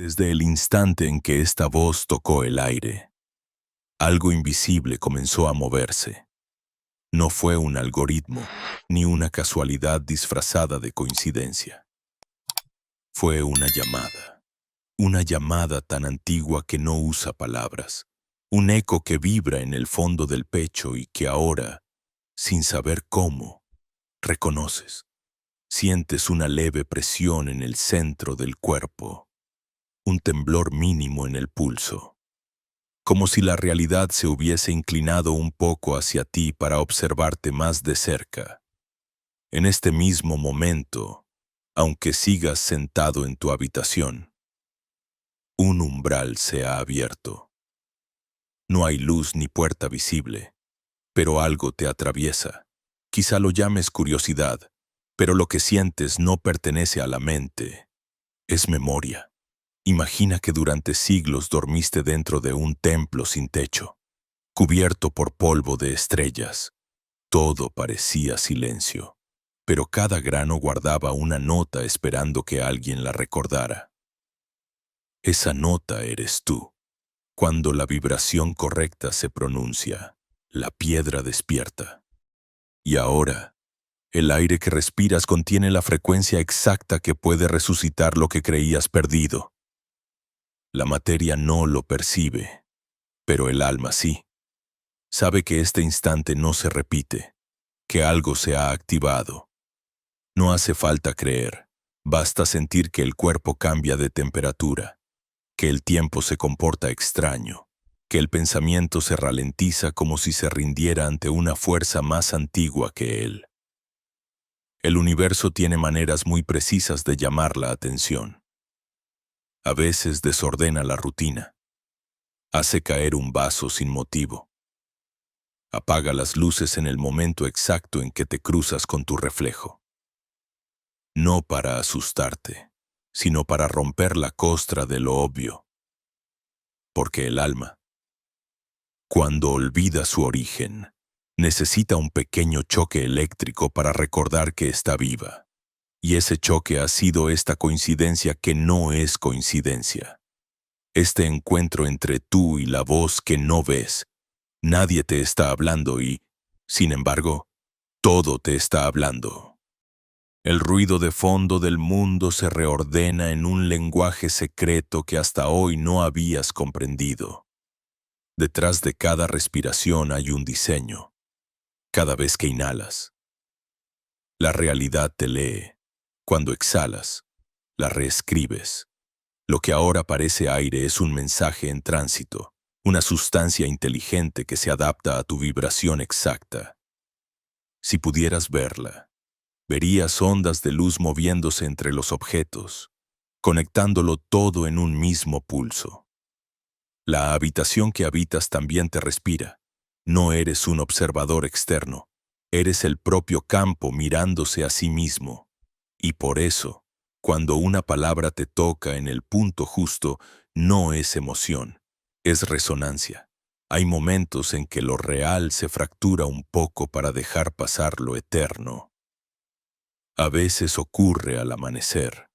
Desde el instante en que esta voz tocó el aire, algo invisible comenzó a moverse. No fue un algoritmo, ni una casualidad disfrazada de coincidencia. Fue una llamada tan antigua que no usa palabras, un eco que vibra en el fondo del pecho y que ahora, sin saber cómo, reconoces. Sientes una leve presión en el centro del cuerpo, un temblor mínimo en el pulso, como si la realidad se hubiese inclinado un poco hacia ti para observarte más de cerca. En este mismo momento, aunque sigas sentado en tu habitación, un umbral se ha abierto. No hay luz ni puerta visible, pero algo te atraviesa. Quizá lo llames curiosidad, pero lo que sientes no pertenece a la mente, es memoria. Imagina que durante siglos dormiste dentro de un templo sin techo, cubierto por polvo de estrellas. Todo parecía silencio, pero cada grano guardaba una nota esperando que alguien la recordara. Esa nota eres tú. Cuando la vibración correcta se pronuncia, la piedra despierta. Y ahora, el aire que respiras contiene la frecuencia exacta que puede resucitar lo que creías perdido. La materia no lo percibe, pero el alma sí. Sabe que este instante no se repite, que algo se ha activado. No hace falta creer, basta sentir que el cuerpo cambia de temperatura, que el tiempo se comporta extraño, que el pensamiento se ralentiza como si se rindiera ante una fuerza más antigua que él. El universo tiene maneras muy precisas de llamar la atención. A veces desordena la rutina. Hace caer un vaso sin motivo. Apaga las luces en el momento exacto en que te cruzas con tu reflejo. No para asustarte, sino para romper la costra de lo obvio. Porque el alma, cuando olvida su origen, necesita un pequeño choque eléctrico para recordar que está viva. Y ese choque ha sido esta coincidencia que no es coincidencia. Este encuentro entre tú y la voz que no ves. Nadie te está hablando y, sin embargo, todo te está hablando. El ruido de fondo del mundo se reordena en un lenguaje secreto que hasta hoy no habías comprendido. Detrás de cada respiración hay un diseño. Cada vez que inhalas, la realidad te lee. Cuando exhalas, la reescribes. Lo que ahora parece aire es un mensaje en tránsito, una sustancia inteligente que se adapta a tu vibración exacta. Si pudieras verla, verías ondas de luz moviéndose entre los objetos, conectándolo todo en un mismo pulso. La habitación que habitas también te respira. No eres un observador externo, eres el propio campo mirándose a sí mismo. Y por eso, cuando una palabra te toca en el punto justo, no es emoción, es resonancia. Hay momentos en que lo real se fractura un poco para dejar pasar lo eterno. A veces ocurre al amanecer.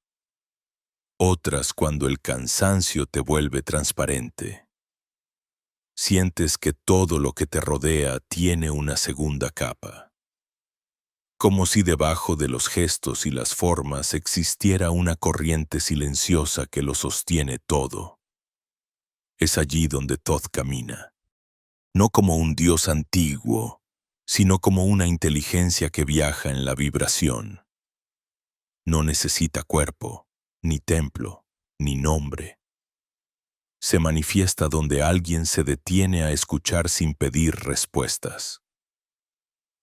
Otras cuando el cansancio te vuelve transparente. Sientes que todo lo que te rodea tiene una segunda capa. Como si debajo de los gestos y las formas existiera una corriente silenciosa que lo sostiene todo. Es allí donde Thoth camina, no como un dios antiguo, sino como una inteligencia que viaja en la vibración. No necesita cuerpo, ni templo, ni nombre. Se manifiesta donde alguien se detiene a escuchar sin pedir respuestas.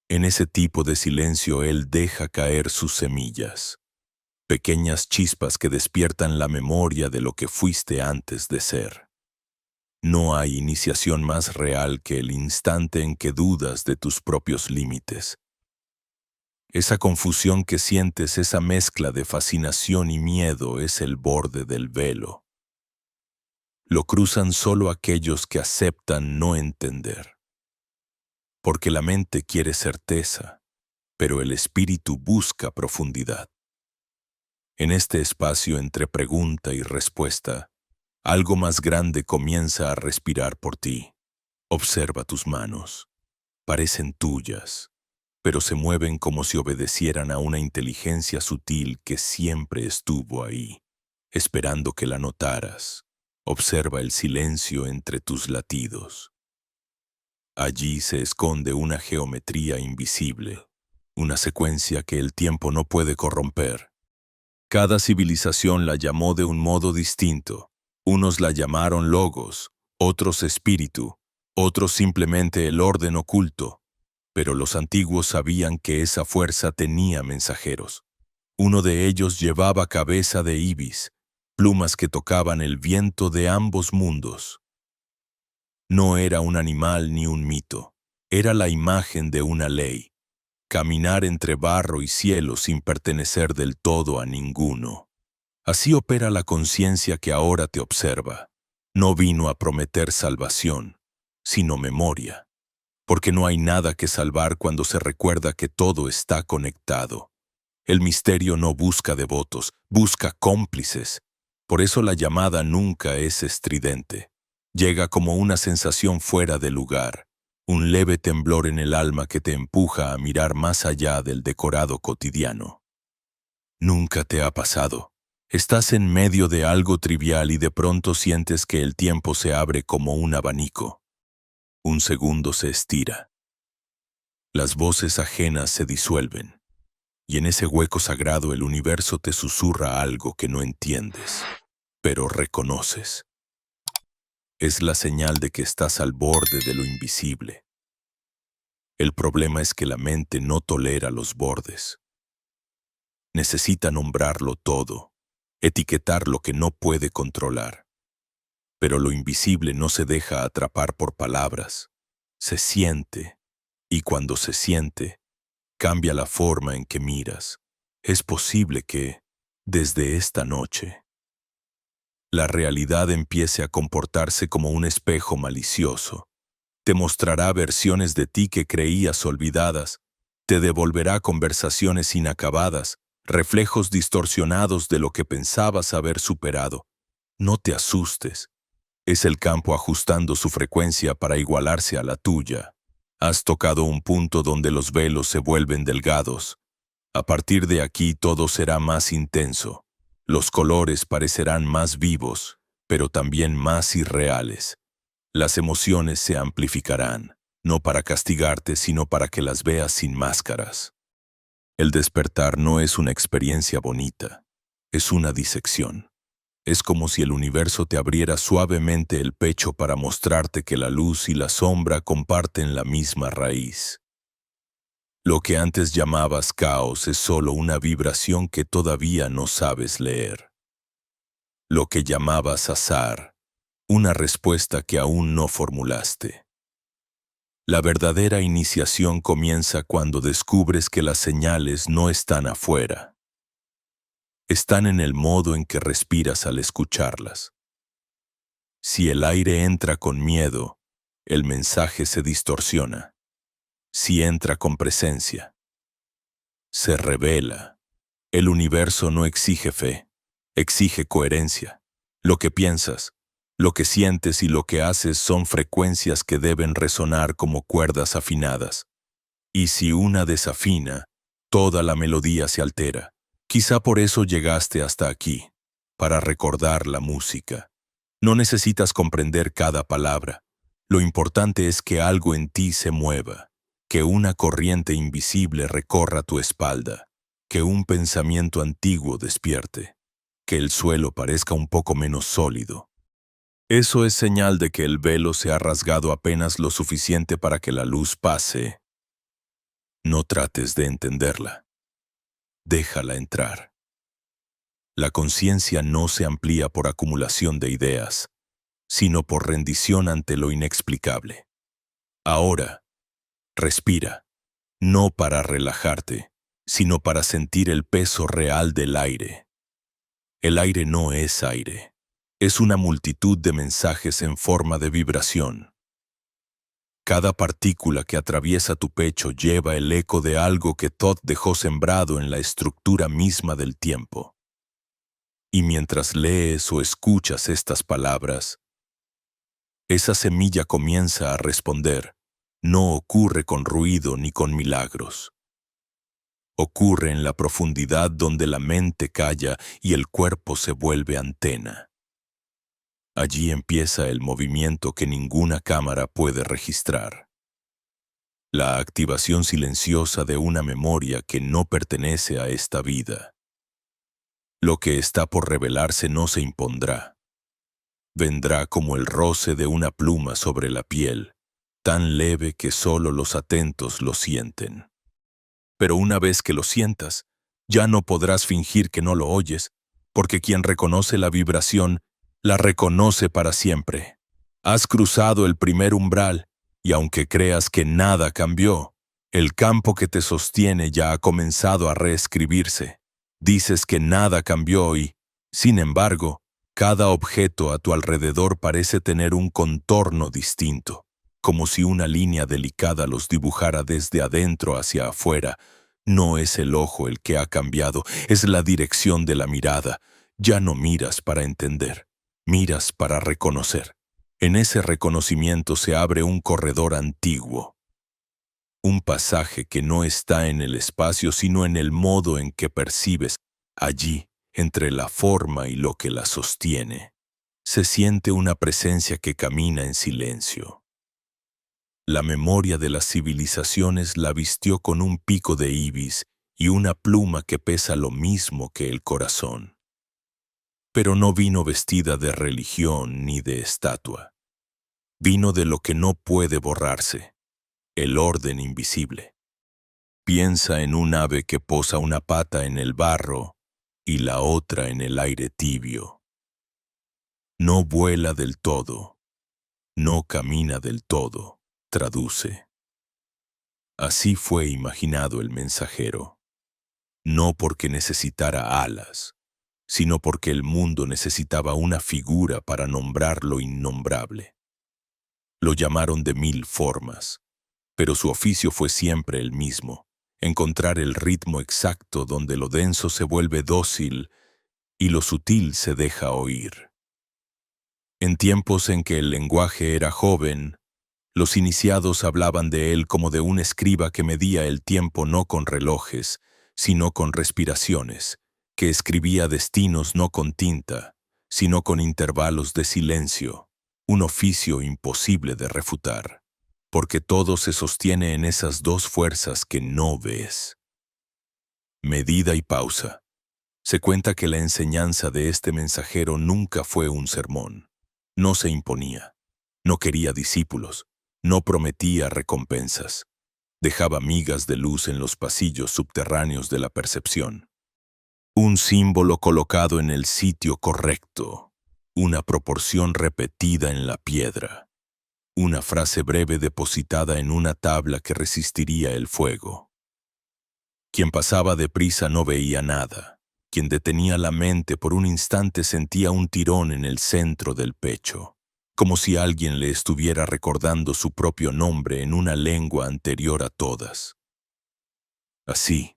En ese tipo de silencio él deja caer sus semillas, pequeñas chispas que despiertan la memoria de lo que fuiste antes de ser. No hay iniciación más real que el instante en que dudas de tus propios límites. Esa confusión que sientes, esa mezcla de fascinación y miedo es el borde del velo. Lo cruzan solo aquellos que aceptan no entender. Porque la mente quiere certeza, pero el espíritu busca profundidad. En este espacio entre pregunta y respuesta, Algo más grande comienza a respirar por ti. Observa tus manos. Parecen tuyas, pero se mueven como si obedecieran a una inteligencia sutil que siempre estuvo ahí, esperando que la notaras. Observa el silencio entre tus latidos. Allí se esconde una geometría invisible, una secuencia que el tiempo no puede corromper. Cada civilización la llamó de un modo distinto. Unos la llamaron logos, otros espíritu, otros simplemente el orden oculto. Pero los antiguos sabían que esa fuerza tenía mensajeros. Uno de ellos llevaba cabeza de ibis, plumas que tocaban el viento de ambos mundos. No era un animal ni un mito, era la imagen de una ley. Caminar entre barro y cielo sin pertenecer del todo a ninguno. Así opera la conciencia que ahora te observa. No vino a prometer salvación, sino memoria. Porque no hay nada que salvar cuando se recuerda que todo está conectado. El misterio no busca devotos, busca cómplices. Por eso la llamada nunca es estridente. Llega como una sensación fuera de lugar, un leve temblor en el alma que te empuja a mirar más allá del decorado cotidiano. Nunca te ha pasado. Estás en medio de algo trivial y de pronto sientes que el tiempo se abre como un abanico. Un segundo se estira. Las voces ajenas se disuelven, y en ese hueco sagrado el universo te susurra algo que no entiendes, pero reconoces. Es la señal de que estás al borde de lo invisible. El problema es que la mente no tolera los bordes. Necesita nombrarlo todo, etiquetar lo que no puede controlar. Pero lo invisible no se deja atrapar por palabras. Se siente, y cuando se siente, cambia la forma en que miras. Es posible que, desde esta noche, la realidad empiece a comportarse como un espejo malicioso. Te mostrará versiones de ti que creías olvidadas, te devolverá conversaciones inacabadas, reflejos distorsionados de lo que pensabas haber superado. No te asustes. Es el campo ajustando su frecuencia para igualarse a la tuya. Has tocado un punto donde los velos se vuelven delgados. A partir de aquí todo será más intenso. Los colores parecerán más vivos, pero también más irreales. Las emociones se amplificarán, no para castigarte, sino para que las veas sin máscaras. El despertar no es una experiencia bonita, es una disección. Es como si el universo te abriera suavemente el pecho para mostrarte que la luz y la sombra comparten la misma raíz. Lo que antes llamabas caos es solo una vibración que todavía no sabes leer. Lo que llamabas azar, una respuesta que aún no formulaste. La verdadera iniciación comienza cuando descubres que las señales no están afuera. Están en el modo en que respiras al escucharlas. Si el aire entra con miedo, el mensaje se distorsiona. Si entra con presencia, se revela. El universo no exige fe, exige coherencia. Lo que piensas, lo que sientes y lo que haces son frecuencias que deben resonar como cuerdas afinadas. Y si una desafina, toda la melodía se altera. Quizá por eso llegaste hasta aquí, para recordar la música. No necesitas comprender cada palabra. Lo importante es que algo en ti se mueva, que una corriente invisible recorra tu espalda, que un pensamiento antiguo despierte, que el suelo parezca un poco menos sólido. Eso es señal de que el velo se ha rasgado apenas lo suficiente para que la luz pase. No trates de entenderla. Déjala entrar. La conciencia no se amplía por acumulación de ideas, sino por rendición ante lo inexplicable. Ahora, respira, no para relajarte, sino para sentir el peso real del aire. El aire no es aire, es una multitud de mensajes en forma de vibración. Cada partícula que atraviesa tu pecho lleva el eco de algo que Thoth dejó sembrado en la estructura misma del tiempo. Y mientras lees o escuchas estas palabras, esa semilla comienza a responder. No ocurre con ruido ni con milagros. Ocurre en la profundidad donde la mente calla y el cuerpo se vuelve antena. Allí empieza el movimiento que ninguna cámara puede registrar. La activación silenciosa de una memoria que no pertenece a esta vida. Lo que está por revelarse no se impondrá. Vendrá como el roce de una pluma sobre la piel, tan leve que solo los atentos lo sienten. Pero una vez que lo sientas, ya no podrás fingir que no lo oyes, porque quien reconoce la vibración, la reconoce para siempre. Has cruzado el primer umbral, y aunque creas que nada cambió, el campo que te sostiene ya ha comenzado a reescribirse. Dices que nada cambió y, sin embargo, cada objeto a tu alrededor parece tener un contorno distinto, como si una línea delicada los dibujara desde adentro hacia afuera. No es el ojo el que ha cambiado, es la dirección de la mirada. Ya no miras para entender, miras para reconocer. En ese reconocimiento se abre un corredor antiguo, un pasaje que no está en el espacio sino en el modo en que percibes. Allí, entre la forma y lo que la sostiene, se siente una presencia que camina en silencio. La memoria de las civilizaciones la vistió con un pico de ibis y una pluma que pesa lo mismo que el corazón. Pero no vino vestida de religión ni de estatua. Vino de lo que no puede borrarse, el orden invisible. Piensa en un ave que posa una pata en el barro y la otra en el aire tibio. No vuela del todo, no camina del todo, traduce. Así fue imaginado el mensajero, no porque necesitara alas, sino porque el mundo necesitaba una figura para nombrar lo innombrable. Lo llamaron de 1000 formas, pero su oficio fue siempre el mismo: encontrar el ritmo exacto donde lo denso se vuelve dócil y lo sutil se deja oír. En tiempos en que el lenguaje era joven, los iniciados hablaban de él como de un escriba que medía el tiempo no con relojes, sino con respiraciones, que escribía destinos no con tinta, sino con intervalos de silencio, un oficio imposible de refutar, porque todo se sostiene en esas dos fuerzas que no ves. Medida y pausa. Se cuenta que la enseñanza de este mensajero nunca fue un sermón. No se imponía, no quería discípulos, no prometía recompensas. Dejaba migas de luz en los pasillos subterráneos de la percepción. Un símbolo colocado en el sitio correcto, una proporción repetida en la piedra, una frase breve depositada en una tabla que resistiría el fuego. Quien pasaba deprisa no veía nada. Quien detenía la mente por un instante sentía un tirón en el centro del pecho, como si alguien le estuviera recordando su propio nombre en una lengua anterior a todas. Así,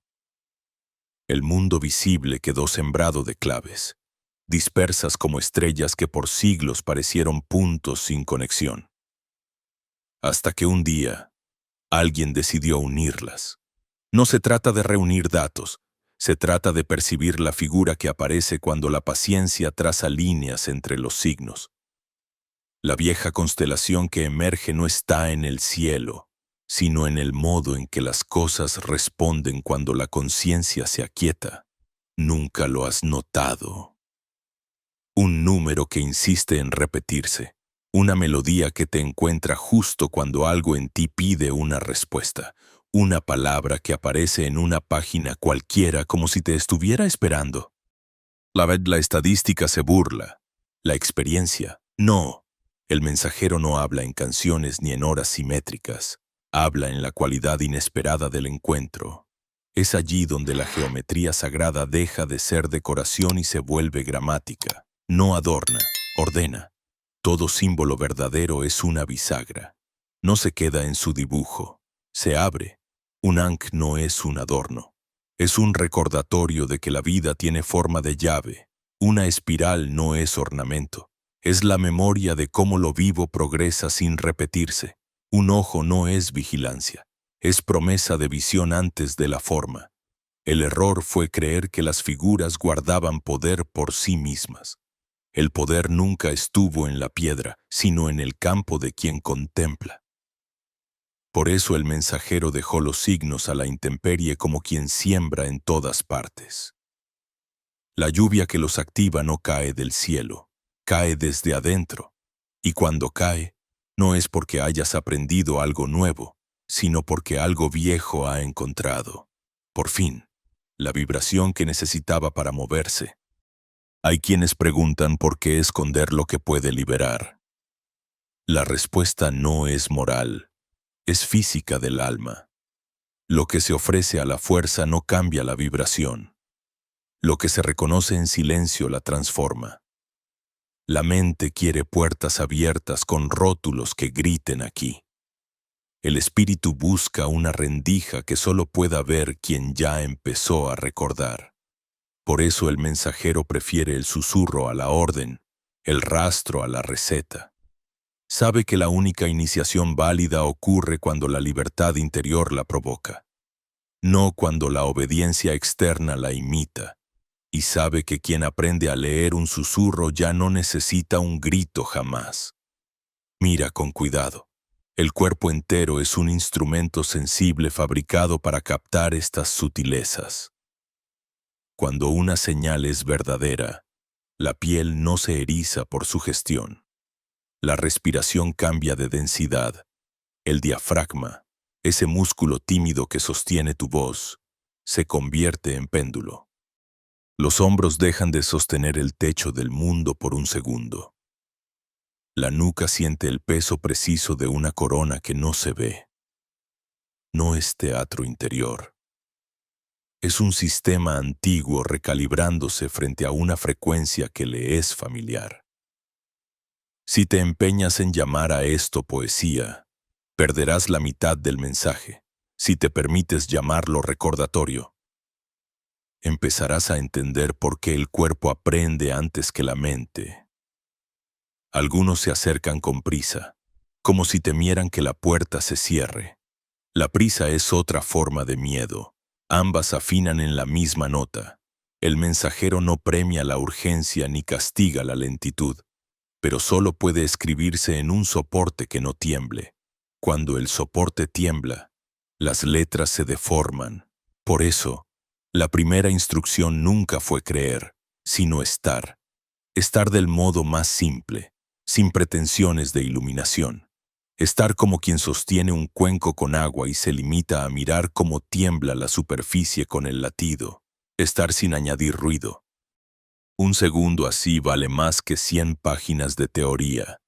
el mundo visible quedó sembrado de claves, dispersas como estrellas que por siglos parecieron puntos sin conexión. Hasta que un día, alguien decidió unirlas. No se trata de reunir datos, se trata de percibir la figura que aparece cuando la paciencia traza líneas entre los signos. La vieja constelación que emerge no está en el cielo, sino en el modo en que las cosas responden cuando la conciencia se aquieta. Nunca lo has notado. Un número que insiste en repetirse, una melodía que te encuentra justo cuando algo en ti pide una respuesta, una palabra que aparece en una página cualquiera como si te estuviera esperando. La estadística se burla, la experiencia no. El mensajero no habla en canciones ni en horas simétricas, habla en la cualidad inesperada del encuentro. Es allí donde la geometría sagrada deja de ser decoración y se vuelve gramática. No adorna, ordena. Todo símbolo verdadero es una bisagra. No se queda en su dibujo, se abre. Un ankh no es un adorno, es un recordatorio de que la vida tiene forma de llave, Una espiral no es ornamento, es la memoria de cómo lo vivo progresa sin repetirse. Un ojo no es vigilancia, es promesa de visión antes de la forma. El error fue creer que las figuras guardaban poder por sí mismas. El poder nunca estuvo en la piedra, sino en el campo de quien contempla. Por eso el mensajero dejó los signos a la intemperie como quien siembra en todas partes. La lluvia que los activa no cae del cielo, cae desde adentro. Y cuando cae, no es porque hayas aprendido algo nuevo, sino porque algo viejo ha encontrado, por fin, la vibración que necesitaba para moverse. Hay quienes preguntan por qué esconder lo que puede liberar. La respuesta no es moral, es física del alma. Lo que se ofrece a la fuerza no cambia la vibración. Lo que se reconoce en silencio la transforma. La mente quiere puertas abiertas con rótulos que griten aquí. El espíritu busca una rendija que solo pueda ver quien ya empezó a recordar. Por eso el mensajero prefiere el susurro a la orden, el rastro a la receta. Sabe que la única iniciación válida ocurre cuando la libertad interior la provoca, no cuando la obediencia externa la imita. Y sabe que quien aprende a leer un susurro ya no necesita un grito jamás. Mira con cuidado. El cuerpo entero es un instrumento sensible fabricado para captar estas sutilezas. Cuando una señal es verdadera, la piel no se eriza por sugestión. La respiración cambia de densidad. El diafragma, ese músculo tímido que sostiene tu voz, se convierte en péndulo. Los hombros dejan de sostener el techo del mundo por un segundo. La nuca siente el peso preciso de una corona que no se ve. No es teatro interior. Es un sistema antiguo recalibrándose frente a una frecuencia que le es familiar. Si te empeñas en llamar a esto poesía, perderás la mitad del mensaje. Si te permites llamarlo recordatorio, empezarás a entender por qué el cuerpo aprende antes que la mente. Algunos se acercan con prisa, como si temieran que la puerta se cierre. La prisa es otra forma de miedo. Ambas afinan en la misma nota. El mensajero no premia la urgencia ni castiga la lentitud, pero solo puede escribirse en un soporte que no tiemble. Cuando el soporte tiembla, las letras se deforman. Por eso, la primera instrucción nunca fue creer, sino estar. Estar del modo más simple, sin pretensiones de iluminación. Estar como quien sostiene un cuenco con agua y se limita a mirar cómo tiembla la superficie con el latido. Estar sin añadir ruido. Un segundo así vale más que 100 páginas de teoría,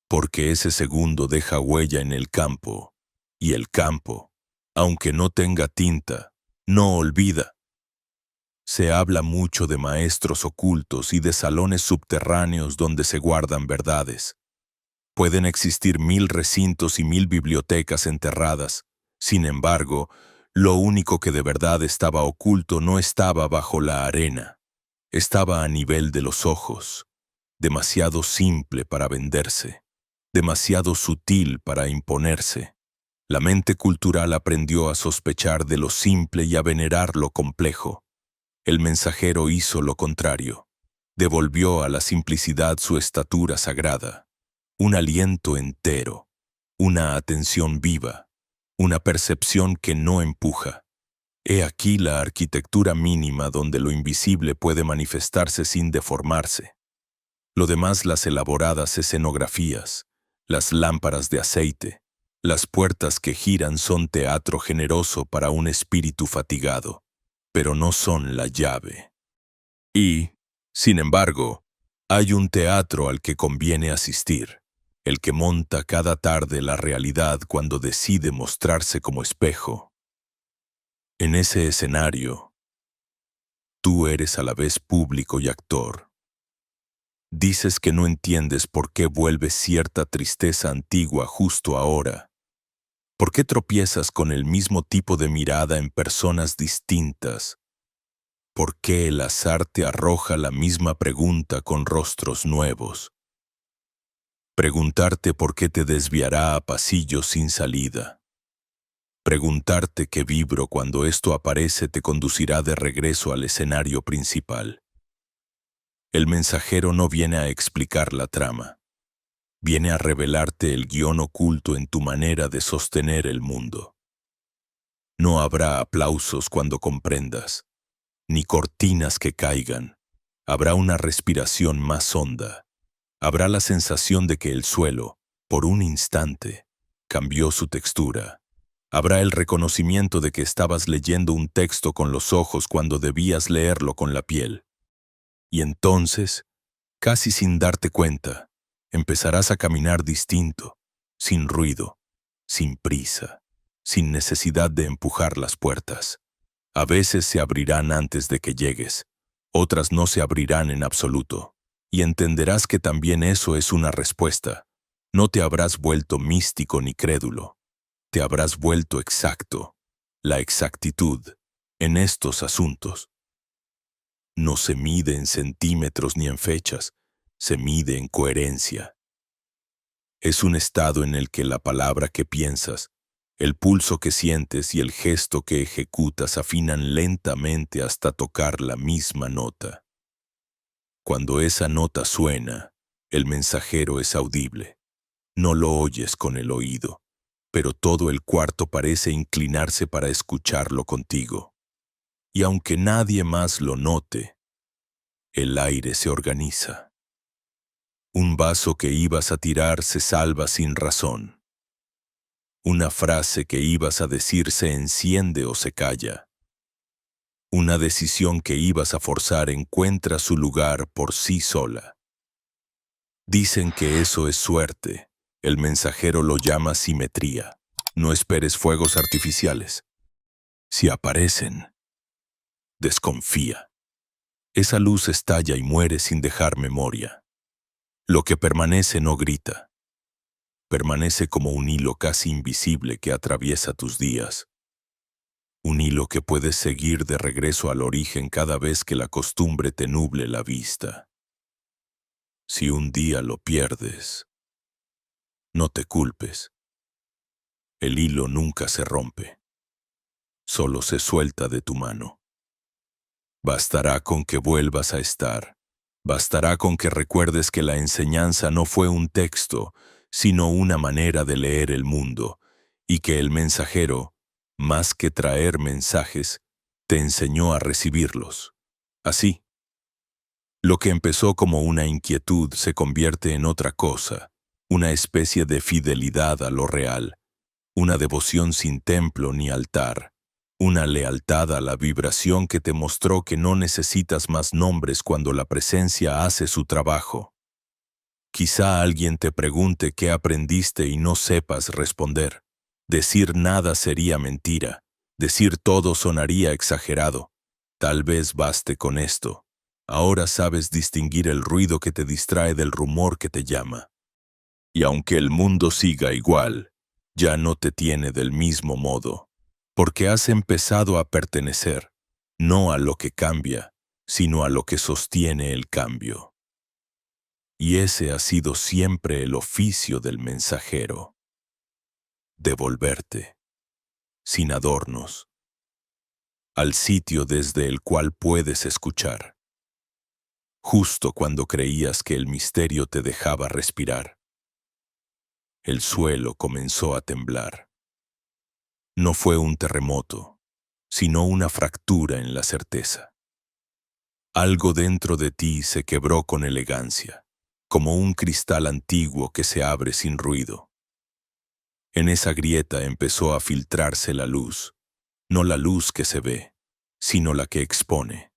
porque ese segundo deja huella en el campo, y el campo, aunque no tenga tinta, no olvida. Se habla mucho de maestros ocultos y de salones subterráneos donde se guardan verdades. Pueden existir 1000 recintos y 1000 bibliotecas enterradas. Sin embargo, lo único que de verdad estaba oculto no estaba bajo la arena. Estaba a nivel de los ojos, demasiado simple para venderse, demasiado sutil para imponerse. La mente cultural aprendió a sospechar de lo simple y a venerar lo complejo. El mensajero hizo lo contrario. Devolvió a la simplicidad su estatura sagrada. Un aliento entero, una atención viva, una percepción que no empuja. He aquí la arquitectura mínima donde lo invisible puede manifestarse sin deformarse. Lo demás, las elaboradas escenografías, las lámparas de aceite, las puertas que giran son teatro generoso para un espíritu fatigado, pero no son la llave. Y, sin embargo, hay un teatro al que conviene asistir, el que monta cada tarde la realidad cuando decide mostrarse como espejo. En ese escenario, tú eres a la vez público y actor. Dices que no entiendes por qué vuelve cierta tristeza antigua justo ahora. ¿Por qué tropiezas con el mismo tipo de mirada en personas distintas? ¿Por qué el azar te arroja la misma pregunta con rostros nuevos? Preguntarte por qué te desviará a pasillos sin salida. Preguntarte qué vibro cuando esto aparece te conducirá de regreso al escenario principal. El mensajero no viene a explicar la trama. Viene a revelarte el guión oculto en tu manera de sostener el mundo. No habrá aplausos cuando comprendas, ni cortinas que caigan. Habrá una respiración más honda. Habrá la sensación de que el suelo, por un instante, cambió su textura. Habrá el reconocimiento de que estabas leyendo un texto con los ojos cuando debías leerlo con la piel. Y entonces, casi sin darte cuenta, empezarás a caminar distinto, sin ruido, sin prisa, sin necesidad de empujar las puertas. A veces se abrirán antes de que llegues, otras no se abrirán en absoluto, y entenderás que también eso es una respuesta. No te habrás vuelto místico ni crédulo, te habrás vuelto exacto. La exactitud, en estos asuntos, no se mide en centímetros ni en fechas, se mide en coherencia. Es un estado en el que la palabra que piensas, el pulso que sientes y el gesto que ejecutas afinan lentamente hasta tocar la misma nota. Cuando esa nota suena, el mensajero es audible. No lo oyes con el oído, pero todo el cuarto parece inclinarse para escucharlo contigo. Y aunque nadie más lo note, el aire se organiza. Un vaso que ibas a tirar se salva sin razón. Una frase que ibas a decir se enciende o se calla. Una decisión que ibas a forzar encuentra su lugar por sí sola. Dicen que eso es suerte. El mensajero lo llama simetría. No esperes fuegos artificiales. Si aparecen, desconfía. Esa luz estalla y muere sin dejar memoria. Lo que permanece no grita. Permanece como un hilo casi invisible que atraviesa tus días. Un hilo que puedes seguir de regreso al origen cada vez que la costumbre te nuble la vista. Si un día lo pierdes, no te culpes. El hilo nunca se rompe. Solo se suelta de tu mano. Bastará con que vuelvas a estar. Bastará con que recuerdes que la enseñanza no fue un texto, sino una manera de leer el mundo, y que el mensajero, más que traer mensajes, te enseñó a recibirlos. Así, lo que empezó como una inquietud se convierte en otra cosa, una especie de fidelidad a lo real, una devoción sin templo ni altar, una lealtad a la vibración que te mostró que no necesitas más nombres cuando la presencia hace su trabajo. Quizá alguien te pregunte qué aprendiste y no sepas responder. Decir nada sería mentira. Decir todo sonaría exagerado. Tal vez baste con esto. Ahora sabes distinguir el ruido que te distrae del rumor que te llama. Y aunque el mundo siga igual, ya no te tiene del mismo modo, porque has empezado a pertenecer, no a lo que cambia, sino a lo que sostiene el cambio. Y ese ha sido siempre el oficio del mensajero. Devolverte, sin adornos, al sitio desde el cual puedes escuchar. Justo cuando creías que el misterio te dejaba respirar, el suelo comenzó a temblar. No fue un terremoto, sino una fractura en la certeza. Algo dentro de ti se quebró con elegancia, como un cristal antiguo que se abre sin ruido. En esa grieta empezó a filtrarse la luz, no la luz que se ve, sino la que expone,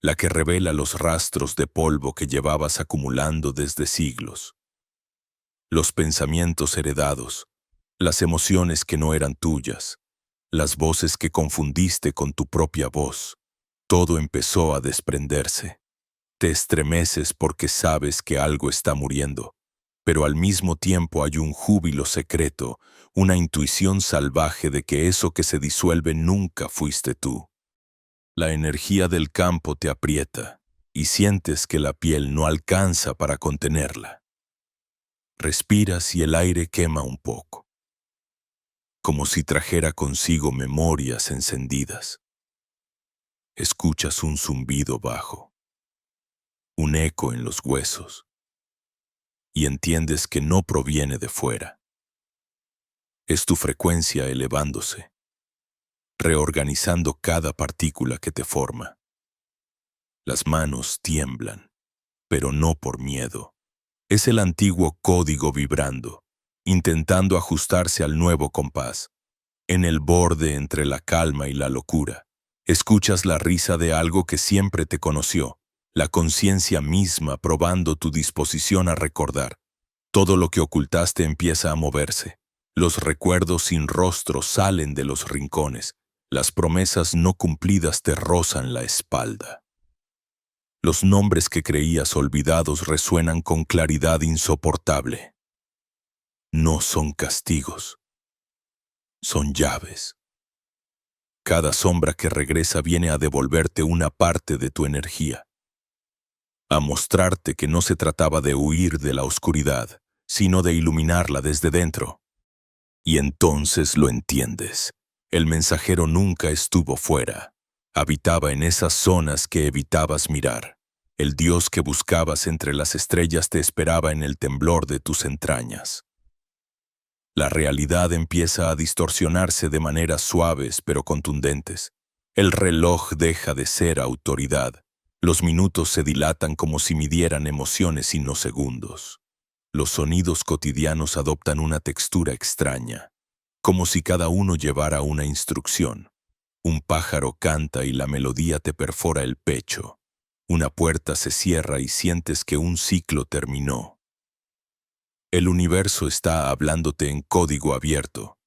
la que revela los rastros de polvo que llevabas acumulando desde siglos. Los pensamientos heredados, las emociones que no eran tuyas, las voces que confundiste con tu propia voz, todo empezó a desprenderse. Te estremeces porque sabes que algo está muriendo, pero al mismo tiempo hay un júbilo secreto, una intuición salvaje de que eso que se disuelve nunca fuiste tú. La energía del campo te aprieta y sientes que la piel no alcanza para contenerla. Respiras y el aire quema un poco, como si trajera consigo memorias encendidas. Escuchas un zumbido bajo, un eco en los huesos, y entiendes que no proviene de fuera. Es tu frecuencia elevándose, reorganizando cada partícula que te forma. Las manos tiemblan, pero no por miedo. Es el antiguo código vibrando, intentando ajustarse al nuevo compás. En el borde entre la calma y la locura, escuchas la risa de algo que siempre te conoció, la conciencia misma probando tu disposición a recordar. Todo lo que ocultaste empieza a moverse. Los recuerdos sin rostro salen de los rincones. Las promesas no cumplidas te rozan la espalda. Los nombres que creías olvidados resuenan con claridad insoportable. No son castigos, son llaves. Cada sombra que regresa viene a devolverte una parte de tu energía, a mostrarte que no se trataba de huir de la oscuridad, sino de iluminarla desde dentro. Y entonces lo entiendes. El mensajero nunca estuvo fuera. Habitaba en esas zonas que evitabas mirar. El Dios que buscabas entre las estrellas te esperaba en el temblor de tus entrañas. La realidad empieza a distorsionarse de maneras suaves pero contundentes. El reloj deja de ser autoridad. Los minutos se dilatan como si midieran emociones sino segundos. Los sonidos cotidianos adoptan una textura extraña, como si cada uno llevara una instrucción. Un pájaro canta y la melodía te perfora el pecho. Una puerta se cierra y sientes que un ciclo terminó. El universo está hablándote en código abierto,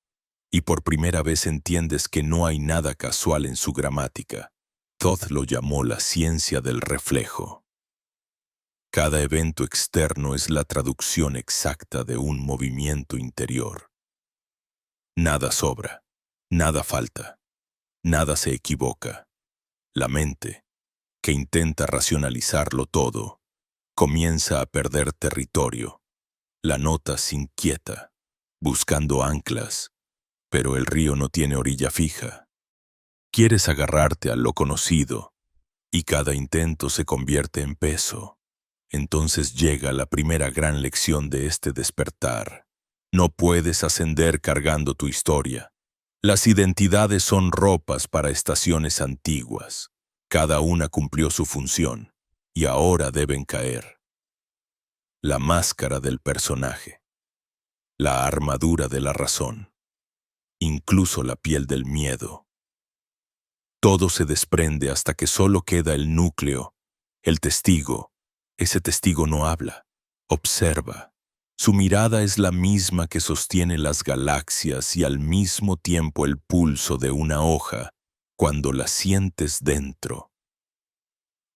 y por primera vez entiendes que no hay nada casual en su gramática. Todd lo llamó la ciencia del reflejo. Cada evento externo es la traducción exacta de un movimiento interior. Nada sobra, nada falta, nada se equivoca. La mente, que intenta racionalizarlo todo, comienza a perder territorio. La nota se inquieta, buscando anclas, pero el río no tiene orilla fija. Quieres agarrarte a lo conocido, y cada intento se convierte en peso. Entonces llega la primera gran lección de este despertar. No puedes ascender cargando tu historia. Las identidades son ropas para estaciones antiguas. Cada una cumplió su función, y ahora deben caer. La máscara del personaje, la armadura de la razón, incluso la piel del miedo. Todo se desprende hasta que solo queda el núcleo, el testigo. Ese testigo no habla, observa. Su mirada es la misma que sostiene las galaxias y al mismo tiempo el pulso de una hoja cuando la sientes dentro.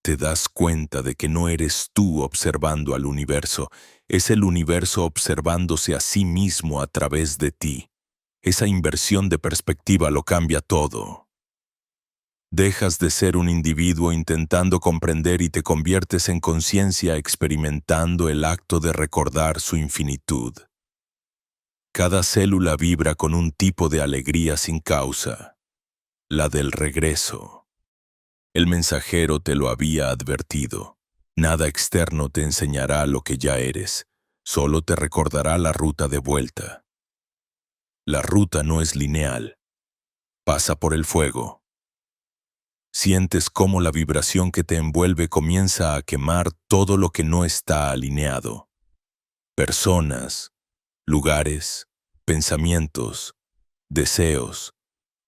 Te das cuenta de que no eres tú observando al universo, es el universo observándose a sí mismo a través de ti. Esa inversión de perspectiva lo cambia todo. Dejas de ser un individuo intentando comprender y te conviertes en conciencia experimentando el acto de recordar su infinitud. Cada célula vibra con un tipo de alegría sin causa, la del regreso. El mensajero te lo había advertido. Nada externo te enseñará lo que ya eres, solo te recordará la ruta de vuelta. La ruta no es lineal, pasa por el fuego. Sientes cómo la vibración que te envuelve comienza a quemar todo lo que no está alineado. Personas, lugares, pensamientos, deseos,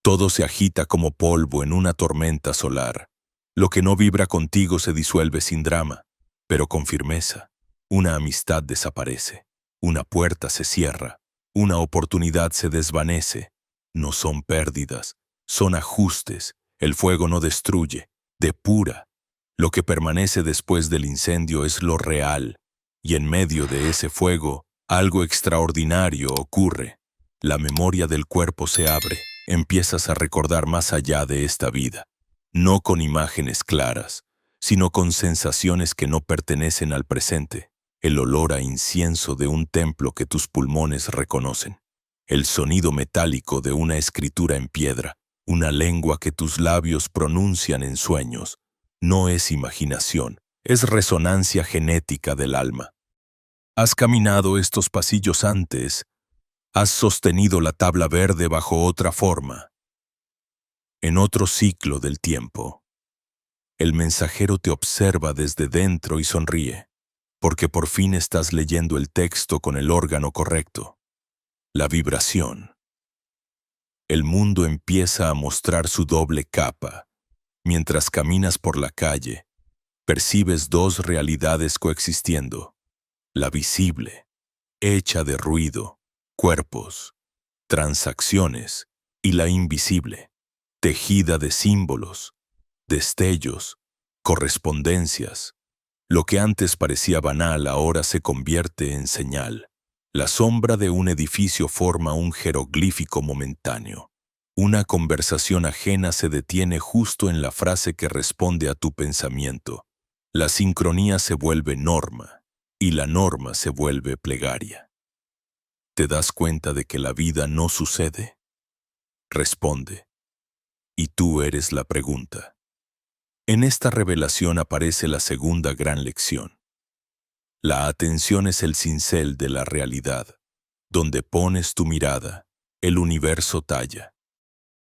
todo se agita como polvo en una tormenta solar. Lo que no vibra contigo se disuelve sin drama, pero con firmeza. Una amistad desaparece, una puerta se cierra, una oportunidad se desvanece. No son pérdidas, son ajustes. El fuego no destruye, depura. Lo que permanece después del incendio es lo real, y en medio de ese fuego, algo extraordinario ocurre. La memoria del cuerpo se abre, empiezas a recordar más allá de esta vida. no con imágenes claras, sino con sensaciones que no pertenecen al presente, el olor a incienso de un templo que tus pulmones reconocen, el sonido metálico de una escritura en piedra, una lengua que tus labios pronuncian en sueños. No es imaginación, es resonancia genética del alma. Has caminado estos pasillos antes, has sostenido la tabla verde bajo otra forma, en otro ciclo del tiempo. El mensajero te observa desde dentro y sonríe, porque por fin estás leyendo el texto con el órgano correcto. La vibración. El mundo empieza a mostrar su doble capa. Mientras caminas por la calle, percibes dos realidades coexistiendo. La visible, hecha de ruido, cuerpos, transacciones, y la invisible, tejida de símbolos, destellos, correspondencias. Lo que antes parecía banal ahora se convierte en señal. La sombra de un edificio forma un jeroglífico momentáneo. Una conversación ajena se detiene justo en la frase que responde a tu pensamiento. La sincronía se vuelve norma, y la norma se vuelve plegaria. ¿Te das cuenta de que la vida no sucede? Responde. Y tú eres la pregunta. En esta revelación aparece la segunda gran lección. La atención es el cincel de la realidad. Donde pones tu mirada, el universo talla.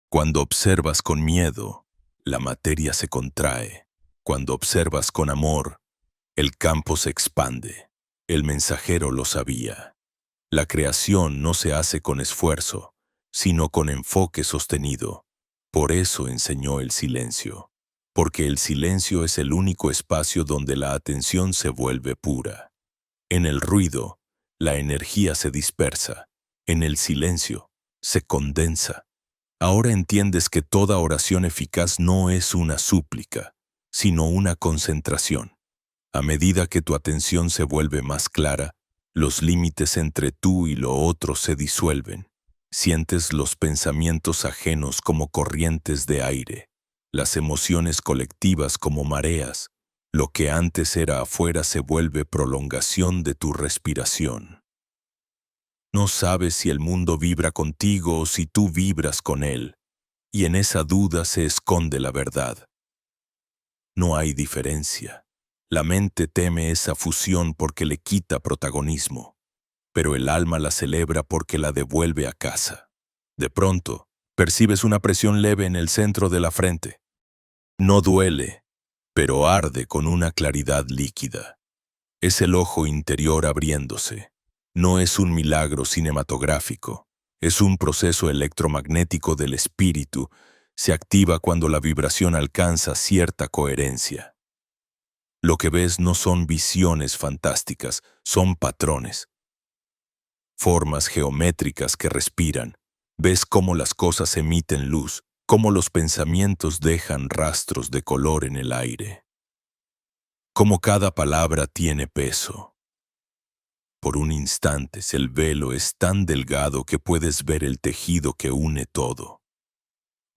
Cuando observas con miedo, la materia se contrae. Cuando observas con amor, el campo se expande. El mensajero lo sabía. La creación no se hace con esfuerzo, sino con enfoque sostenido. Por eso enseñó el silencio, porque el silencio es el único espacio donde la atención se vuelve pura. En el ruido, la energía se dispersa. En el silencio, se condensa. Ahora entiendes que toda oración eficaz no es una súplica, sino una concentración. A medida que tu atención se vuelve más clara, los límites entre tú y lo otro se disuelven. Sientes los pensamientos ajenos como corrientes de aire, las emociones colectivas como mareas. Lo que antes era afuera se vuelve prolongación de tu respiración. No sabes si el mundo vibra contigo o si tú vibras con él, y en esa duda se esconde la verdad. No hay diferencia. La mente teme esa fusión porque le quita protagonismo, pero el alma la celebra porque la devuelve a casa. De pronto, percibes una presión leve en el centro de la frente. No duele, pero arde con una claridad líquida. Es el ojo interior abriéndose. No es un milagro cinematográfico, es un proceso electromagnético del espíritu. Se activa cuando la vibración alcanza cierta coherencia. Lo que ves no son visiones fantásticas, son patrones. Formas geométricas que respiran. Ves cómo las cosas emiten luz, cómo los pensamientos dejan rastros de color en el aire. Cómo cada palabra tiene peso. Por un instante el velo es tan delgado que puedes ver el tejido que une todo.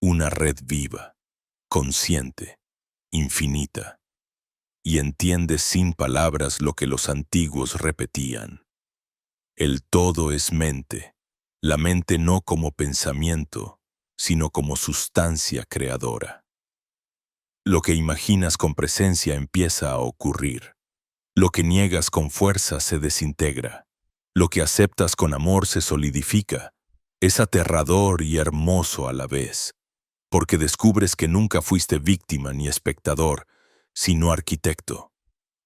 Una red viva, consciente, infinita. Y entiendes sin palabras lo que los antiguos repetían. El todo es mente, la mente no como pensamiento, sino como sustancia creadora. Lo que imaginas con presencia empieza a ocurrir. Lo que niegas con fuerza se desintegra. Lo que aceptas con amor se solidifica. Es aterrador y hermoso a la vez, porque descubres que nunca fuiste víctima ni espectador, sino arquitecto.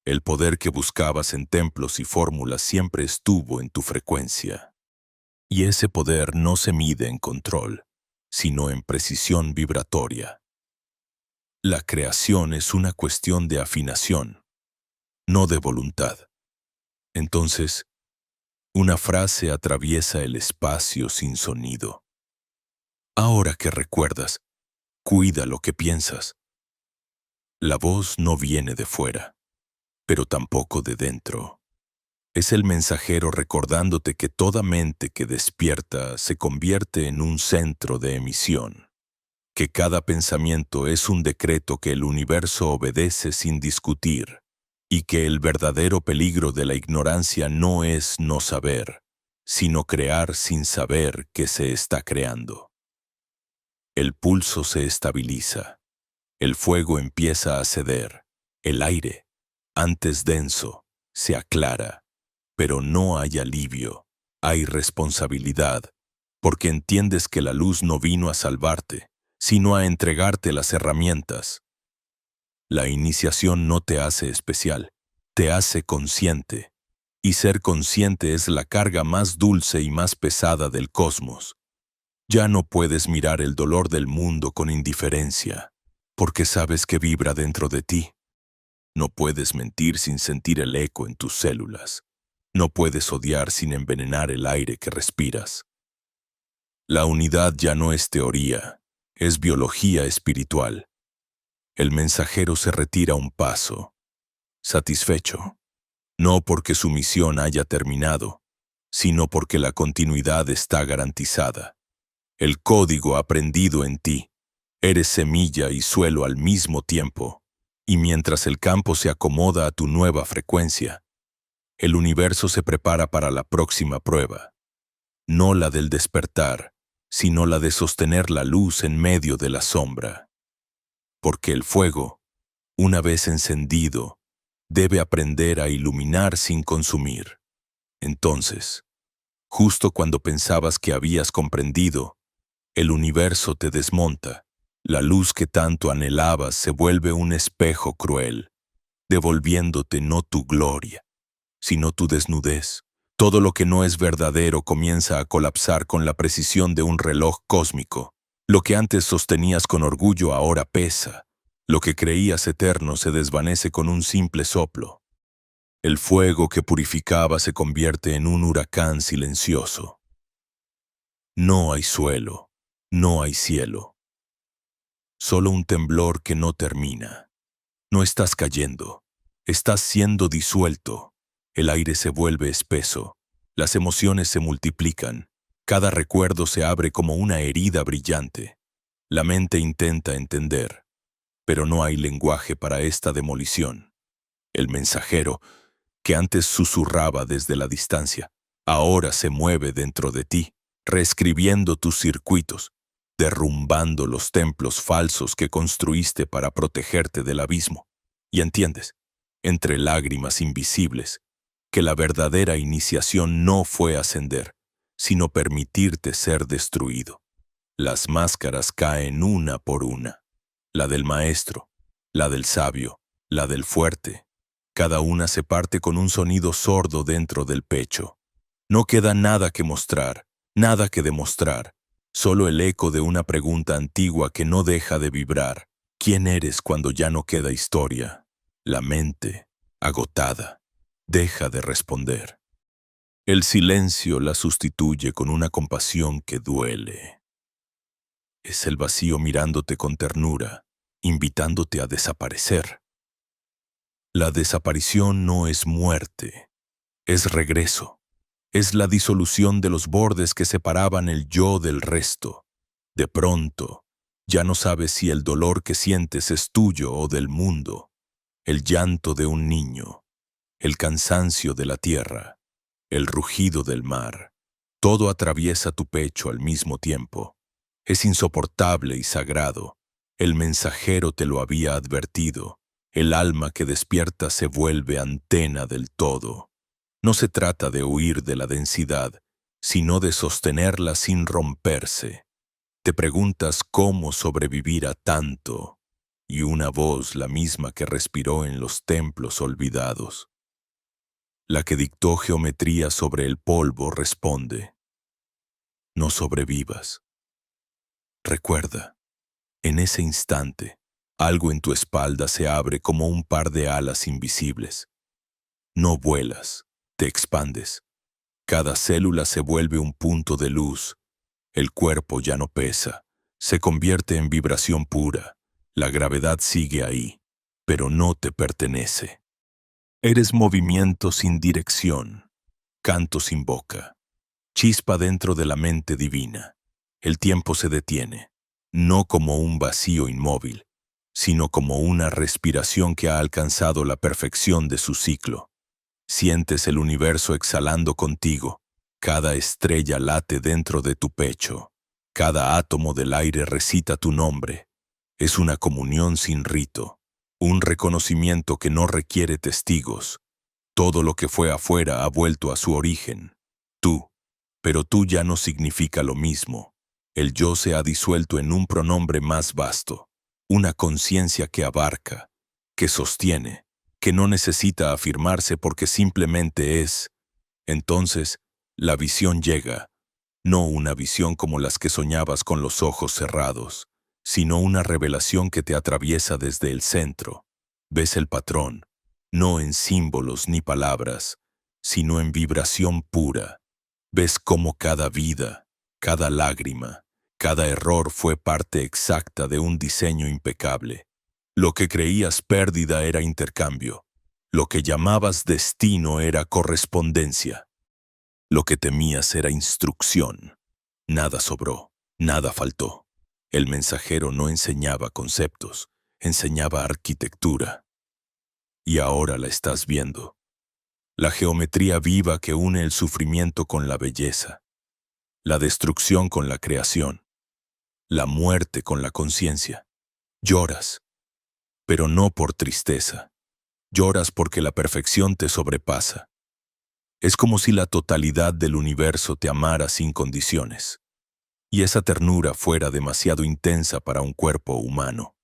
El poder que buscabas en templos y fórmulas siempre estuvo en tu frecuencia. Y ese poder no se mide en control, sino en precisión vibratoria. La creación es una cuestión de afinación, no de voluntad. Entonces, una frase atraviesa el espacio sin sonido. Ahora que recuerdas, cuida lo que piensas. La voz no viene de fuera, pero tampoco de dentro. Es el mensajero recordándote que toda mente que despierta se convierte en un centro de emisión, que cada pensamiento es un decreto que el universo obedece sin discutir, y que el verdadero peligro de la ignorancia no es no saber, sino crear sin saber que se está creando. El pulso se estabiliza, el fuego empieza a ceder, el aire, antes denso, se aclara, pero no hay alivio, hay responsabilidad, porque entiendes que la luz no vino a salvarte, sino a entregarte las herramientas. La iniciación no te hace especial, te hace consciente, y ser consciente es la carga más dulce y más pesada del cosmos. Ya no puedes mirar el dolor del mundo con indiferencia, porque sabes que vibra dentro de ti. No puedes mentir sin sentir el eco en tus células. No puedes odiar sin envenenar el aire que respiras. La unidad ya no es teoría, es biología espiritual. El mensajero se retira un paso, satisfecho, no porque su misión haya terminado, sino porque la continuidad está garantizada. El código aprendido en ti, eres semilla y suelo al mismo tiempo, y mientras el campo se acomoda a tu nueva frecuencia, el universo se prepara para la próxima prueba, no la del despertar, sino la de sostener la luz en medio de la sombra. Porque el fuego, una vez encendido, debe aprender a iluminar sin consumir. Entonces, justo cuando pensabas que habías comprendido, el universo te desmonta. La luz que tanto anhelabas se vuelve un espejo cruel, devolviéndote no tu gloria, sino tu desnudez. Todo lo que no es verdadero comienza a colapsar con la precisión de un reloj cósmico. Lo que antes sostenías con orgullo ahora pesa. Lo que creías eterno se desvanece con un simple soplo. El fuego que purificaba se convierte en un huracán silencioso. No hay suelo, no hay cielo. Solo un temblor que no termina. No estás cayendo, estás siendo disuelto. El aire se vuelve espeso, las emociones se multiplican, cada recuerdo se abre como una herida brillante. La mente intenta entender, pero no hay lenguaje para esta demolición. El mensajero, que antes susurraba desde la distancia, ahora se mueve dentro de ti, reescribiendo tus circuitos, derrumbando los templos falsos que construiste para protegerte del abismo. Y entiendes, entre lágrimas invisibles, que la verdadera iniciación no fue ascender, sino permitirte ser destruido. Las máscaras caen una por una. La del maestro, la del sabio, la del fuerte. Cada una se parte con un sonido sordo dentro del pecho. No queda nada que mostrar, nada que demostrar, solo el eco de una pregunta antigua que no deja de vibrar. ¿Quién eres cuando ya no queda historia? La mente, agotada, deja de responder. El silencio la sustituye con una compasión que duele. Es el vacío mirándote con ternura, invitándote a desaparecer. La desaparición no es muerte, es regreso. Es la disolución de los bordes que separaban el yo del resto. De pronto, ya no sabes si el dolor que sientes es tuyo o del mundo, el llanto de un niño, el cansancio de la tierra, el rugido del mar. Todo atraviesa tu pecho al mismo tiempo. Es insoportable y sagrado. El mensajero te lo había advertido. El alma que despierta se vuelve antena del todo. No se trata de huir de la densidad, sino de sostenerla sin romperse. Te preguntas cómo sobrevivir a tanto, y una voz, la misma que respiró en los templos olvidados, la que dictó geometría sobre el polvo, responde: no sobrevivas. Recuerda, en ese instante, algo en tu espalda se abre como un par de alas invisibles. No vuelas, te expandes. Cada célula se vuelve un punto de luz. El cuerpo ya no pesa, se convierte en vibración pura. La gravedad sigue ahí, pero no te pertenece. Eres movimiento sin dirección, canto sin boca, chispa dentro de la mente divina. El tiempo se detiene, no como un vacío inmóvil, sino como una respiración que ha alcanzado la perfección de su ciclo. Sientes el universo exhalando contigo, cada estrella late dentro de tu pecho, cada átomo del aire recita tu nombre. Es una comunión sin rito, un reconocimiento que no requiere testigos. Todo lo que fue afuera ha vuelto a su origen. Tú, pero tú ya no significa lo mismo. El yo se ha disuelto en un pronombre más vasto, una conciencia que abarca, que sostiene, que no necesita afirmarse porque simplemente es. Entonces, la visión llega, no una visión como las que soñabas con los ojos cerrados, sino una revelación que te atraviesa desde el centro. Ves el patrón, no en símbolos ni palabras, sino en vibración pura. Ves cómo cada vida, cada lágrima, cada error fue parte exacta de un diseño impecable. Lo que creías pérdida era intercambio. Lo que llamabas destino era correspondencia. Lo que temías era instrucción. Nada sobró, nada faltó. El mensajero no enseñaba conceptos, enseñaba arquitectura. Y ahora la estás viendo. La geometría viva que une el sufrimiento con la belleza, la destrucción con la creación, la muerte con la conciencia. Lloras, pero no por tristeza. Lloras porque la perfección te sobrepasa. Es como si la totalidad del universo te amara sin condiciones, y esa ternura fuera demasiado intensa para un cuerpo humano.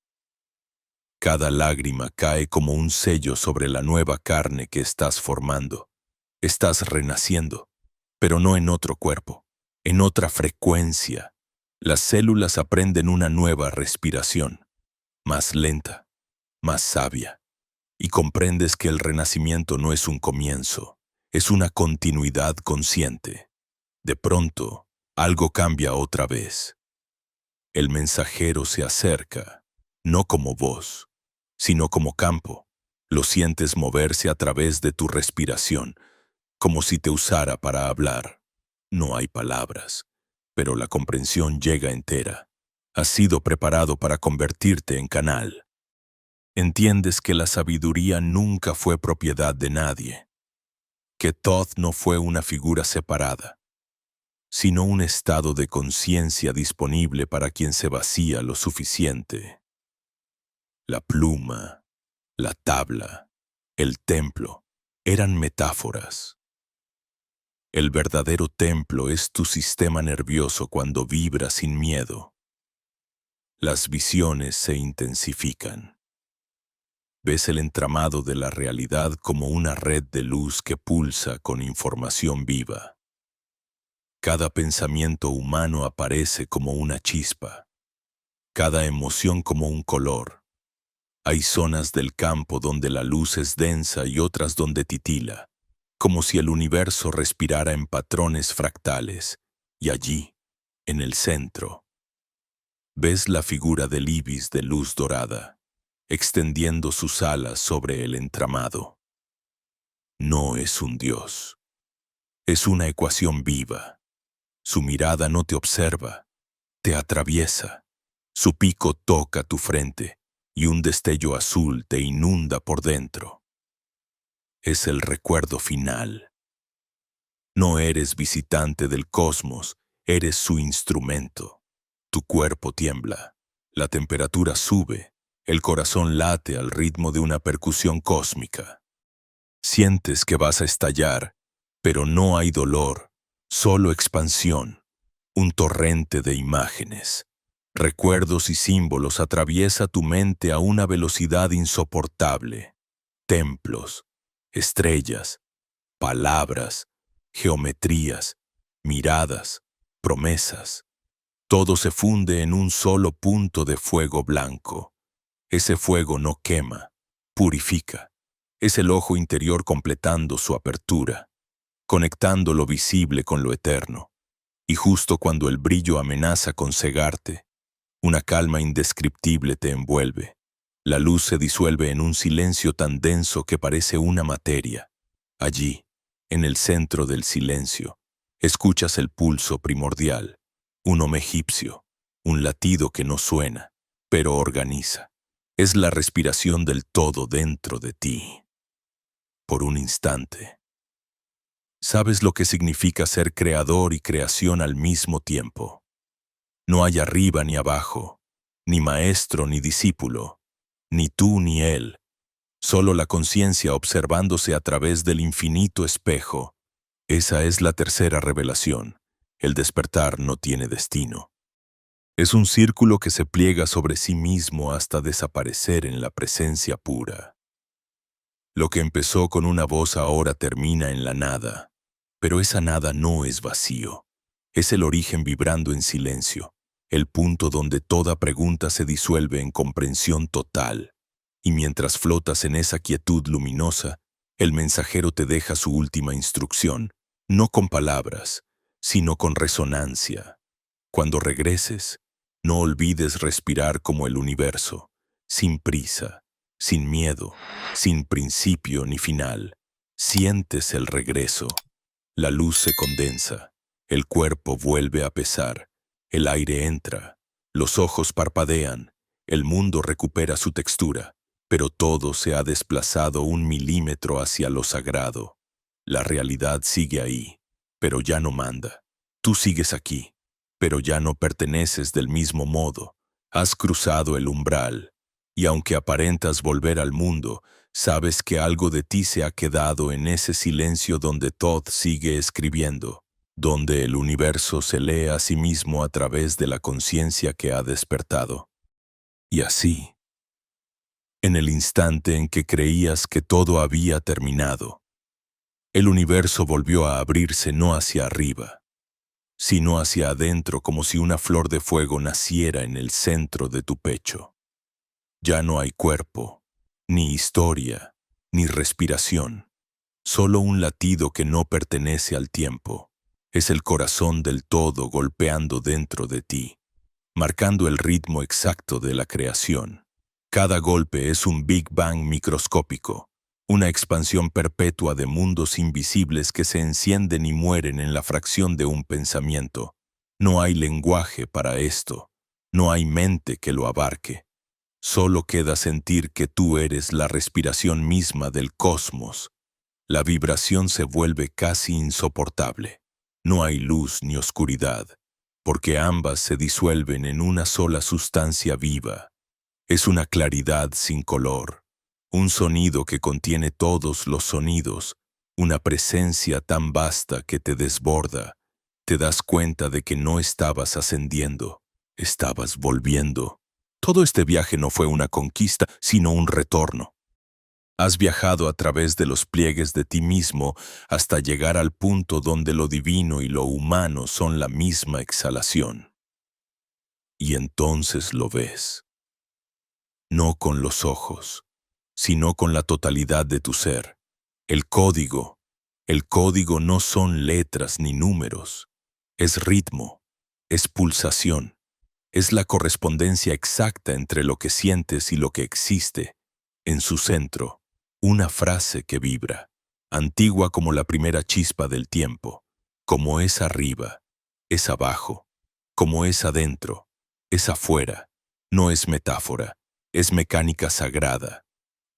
Cada lágrima cae como un sello sobre la nueva carne que estás formando. Estás renaciendo, pero no en otro cuerpo, en otra frecuencia. Las células aprenden una nueva respiración, más lenta, más sabia, y comprendes que el renacimiento no es un comienzo, es una continuidad consciente. De pronto, algo cambia otra vez. El mensajero se acerca, no como voz, sino como campo. Lo sientes moverse a través de tu respiración, como si te usara para hablar. No hay palabras, pero la comprensión llega entera. Has sido preparado para convertirte en canal. Entiendes que la sabiduría nunca fue propiedad de nadie, que Thoth no fue una figura separada, sino un estado de conciencia disponible para quien se vacía lo suficiente. La pluma, la tabla, el templo eran metáforas. El verdadero templo es tu sistema nervioso cuando vibra sin miedo. Las visiones se intensifican. Ves el entramado de la realidad como una red de luz que pulsa con información viva. Cada pensamiento humano aparece como una chispa, cada emoción como un color. Hay zonas del campo donde la luz es densa y otras donde titila, como si el universo respirara en patrones fractales, y allí, en el centro, ves la figura del ibis de luz dorada, extendiendo sus alas sobre el entramado. No es un dios, es una ecuación viva. Su mirada no te observa, te atraviesa. Su pico toca tu frente y un destello azul te inunda por dentro. Es el recuerdo final. No eres visitante del cosmos, eres su instrumento. Tu cuerpo tiembla, la temperatura sube, el corazón late al ritmo de una percusión cósmica. Sientes que vas a estallar, pero no hay dolor, solo expansión, un torrente de imágenes. Recuerdos y símbolos atraviesa tu mente a una velocidad insoportable. Templos, estrellas, palabras, geometrías, miradas, promesas. Todo se funde en un solo punto de fuego blanco. Ese fuego no quema, purifica. Es el ojo interior completando su apertura, conectando lo visible con lo eterno. Y justo cuando el brillo amenaza con cegarte, una calma indescriptible te envuelve. La luz se disuelve en un silencio tan denso que parece una materia. Allí, en el centro del silencio, escuchas el pulso primordial, un home egipcio, un latido que no suena, pero organiza. Es la respiración del todo dentro de ti. Por un instante, sabes lo que significa ser creador y creación al mismo tiempo. No hay arriba ni abajo, ni maestro ni discípulo, ni tú ni él, solo la conciencia observándose a través del infinito espejo. Esa es la tercera revelación. El despertar no tiene destino. Es un círculo que se pliega sobre sí mismo hasta desaparecer en la presencia pura. Lo que empezó con una voz ahora termina en la nada, pero esa nada no es vacío. Es el origen vibrando en silencio, el punto donde toda pregunta se disuelve en comprensión total. Y mientras flotas en esa quietud luminosa, el mensajero te deja su última instrucción, no con palabras, sino con resonancia. Cuando regreses, no olvides respirar como el universo, sin prisa, sin miedo, sin principio ni final. Sientes el regreso. La luz se condensa, el cuerpo vuelve a pesar, el aire entra, los ojos parpadean, el mundo recupera su textura, pero todo se ha desplazado 1 milímetro hacia lo sagrado. La realidad sigue ahí, pero ya no manda. Tú sigues aquí, pero ya no perteneces del mismo modo. Has cruzado el umbral, y aunque aparentas volver al mundo, sabes que algo de ti se ha quedado en ese silencio donde Todd sigue escribiendo, donde el universo se lee a sí mismo a través de la conciencia que ha despertado. Y así, en el instante en que creías que todo había terminado, el universo volvió a abrirse no hacia arriba, sino hacia adentro, como si una flor de fuego naciera en el centro de tu pecho. Ya no hay cuerpo, ni historia, ni respiración, solo un latido que no pertenece al tiempo. Es el corazón del todo golpeando dentro de ti, marcando el ritmo exacto de la creación. Cada golpe es un Big Bang microscópico, una expansión perpetua de mundos invisibles que se encienden y mueren en la fracción de un pensamiento. No hay lenguaje para esto, no hay mente que lo abarque. Solo queda sentir que tú eres la respiración misma del cosmos. La vibración se vuelve casi insoportable. No hay luz ni oscuridad, porque ambas se disuelven en una sola sustancia viva. Es una claridad sin color, un sonido que contiene todos los sonidos, una presencia tan vasta que te desborda. Te das cuenta de que no estabas ascendiendo, estabas volviendo. Todo este viaje no fue una conquista, sino un retorno. Has viajado a través de los pliegues de ti mismo hasta llegar al punto donde lo divino y lo humano son la misma exhalación. Y entonces lo ves. No con los ojos, sino con la totalidad de tu ser. El código no son letras ni números. Es ritmo, es pulsación. Es la correspondencia exacta entre lo que sientes y lo que existe. En su centro, una frase que vibra, antigua como la primera chispa del tiempo, como es arriba, es abajo, como es adentro, es afuera. No es metáfora, es mecánica sagrada.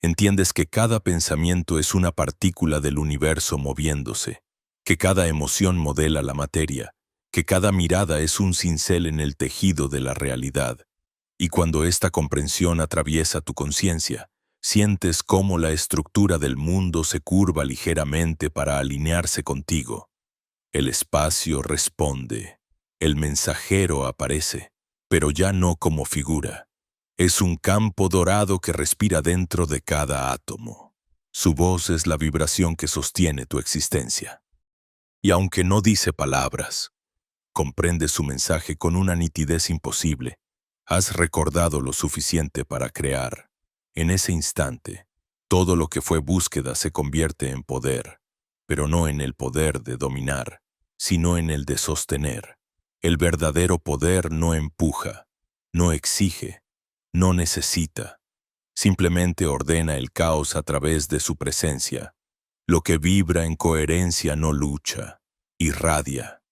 Entiendes que cada pensamiento es una partícula del universo moviéndose, que cada emoción modela la materia, que cada mirada es un cincel en el tejido de la realidad. Y cuando esta comprensión atraviesa tu conciencia, sientes cómo la estructura del mundo se curva ligeramente para alinearse contigo. El espacio responde, el mensajero aparece, pero ya no como figura. Es un campo dorado que respira dentro de cada átomo. Su voz es la vibración que sostiene tu existencia. Y aunque no dice palabras, comprende su mensaje con una nitidez imposible. Has recordado lo suficiente para crear. En ese instante, todo lo que fue búsqueda se convierte en poder, pero no en el poder de dominar, sino en el de sostener. El verdadero poder no empuja, no exige, no necesita. Simplemente ordena el caos a través de su presencia. Lo que vibra en coherencia no lucha, irradia.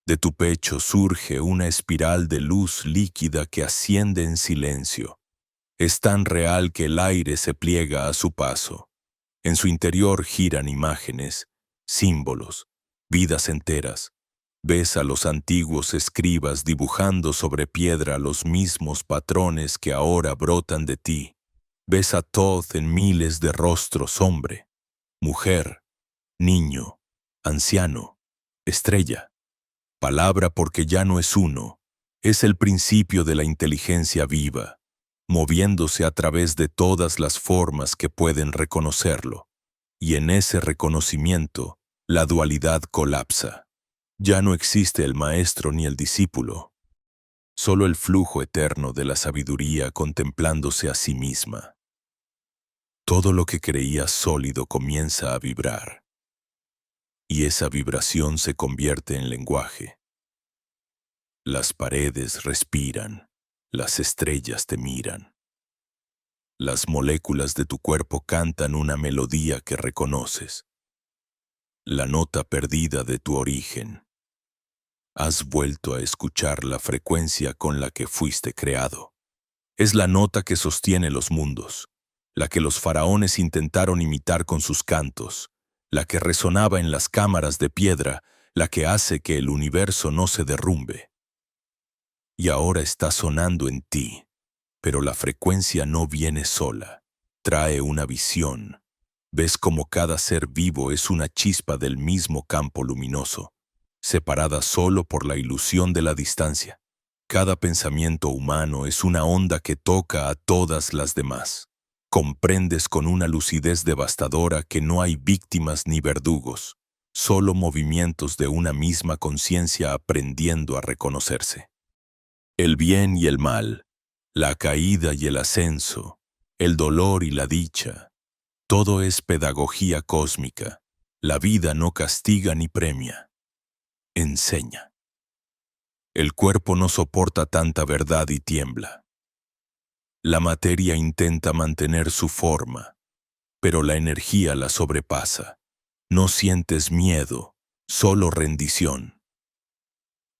De tu pecho surge una espiral de luz líquida que asciende en silencio. Es tan real que el aire se pliega a su paso. En su interior giran imágenes, símbolos, vidas enteras. Ves a los antiguos escribas dibujando sobre piedra los mismos patrones que ahora brotan de ti. Ves a Thoth en miles de rostros, hombre, mujer, niño, anciano, estrella. Palabra porque ya no es uno, es el principio de la inteligencia viva, moviéndose a través de todas las formas que pueden reconocerlo. Y en ese reconocimiento, la dualidad colapsa. Ya no existe el maestro ni el discípulo, solo el flujo eterno de la sabiduría contemplándose a sí misma. Todo lo que creías sólido comienza a vibrar, y esa vibración se convierte en lenguaje. Las paredes respiran, las estrellas te miran. Las moléculas de tu cuerpo cantan una melodía que reconoces, la nota perdida de tu origen. Has vuelto a escuchar la frecuencia con la que fuiste creado. Es la nota que sostiene los mundos, la que los faraones intentaron imitar con sus cantos, la que resonaba en las cámaras de piedra, la que hace que el universo no se derrumbe. Y ahora está sonando en ti, pero la frecuencia no viene sola, trae una visión. Ves como cada ser vivo es una chispa del mismo campo luminoso, separada solo por la ilusión de la distancia. Cada pensamiento humano es una onda que toca a todas las demás. Comprendes con una lucidez devastadora que no hay víctimas ni verdugos, solo movimientos de una misma conciencia aprendiendo a reconocerse. El bien y el mal, la caída y el ascenso, el dolor y la dicha, todo es pedagogía cósmica. La vida no castiga ni premia, enseña. El cuerpo no soporta tanta verdad y tiembla. La materia intenta mantener su forma, pero la energía la sobrepasa. No sientes miedo, solo rendición.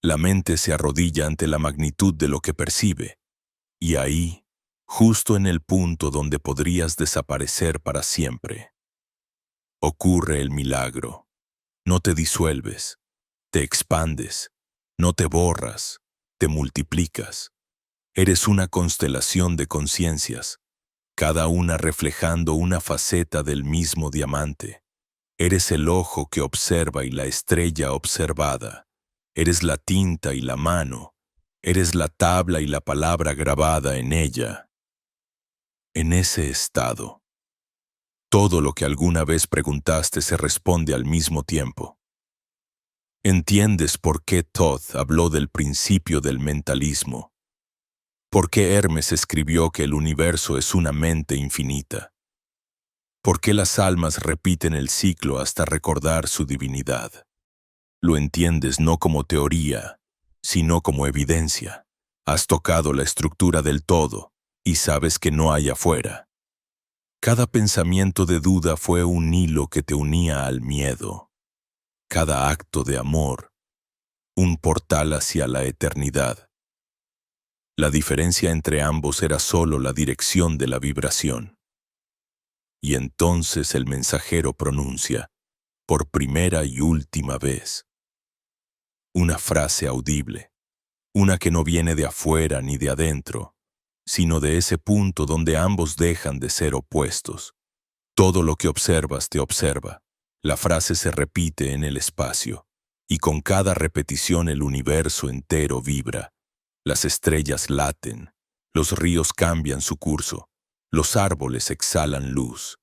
La mente se arrodilla ante la magnitud de lo que percibe, y ahí, justo en el punto donde podrías desaparecer para siempre, ocurre el milagro. No te disuelves, te expandes, no te borras, te multiplicas. Eres una constelación de conciencias, cada una reflejando una faceta del mismo diamante. Eres el ojo que observa y la estrella observada. Eres la tinta y la mano. Eres la tabla y la palabra grabada en ella. En ese estado, todo lo que alguna vez preguntaste se responde al mismo tiempo. ¿Entiendes por qué Thoth habló del principio del mentalismo? ¿Por qué Hermes escribió que el universo es una mente infinita? ¿Por qué las almas repiten el ciclo hasta recordar su divinidad? Lo entiendes no como teoría, sino como evidencia. Has tocado la estructura del todo y sabes que no hay afuera. Cada pensamiento de duda fue un hilo que te unía al miedo. Cada acto de amor, un portal hacia la eternidad. La diferencia entre ambos era solo la dirección de la vibración. Y entonces el mensajero pronuncia, por primera y última vez, una frase audible, una que no viene de afuera ni de adentro, sino de ese punto donde ambos dejan de ser opuestos. Todo lo que observas te observa. La frase se repite en el espacio, y con cada repetición el universo entero vibra. Las estrellas laten, los ríos cambian su curso, los árboles exhalan luz.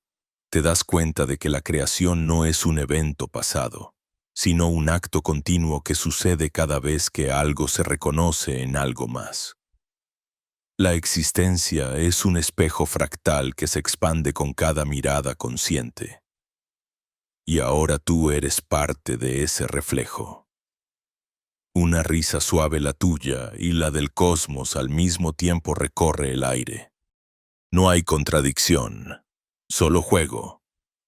Te das cuenta de que la creación no es un evento pasado, sino un acto continuo que sucede cada vez que algo se reconoce en algo más. La existencia es un espejo fractal que se expande con cada mirada consciente. Y ahora tú eres parte de ese reflejo. Una risa suave la tuya y la del cosmos al mismo tiempo recorre el aire. No hay contradicción, solo juego.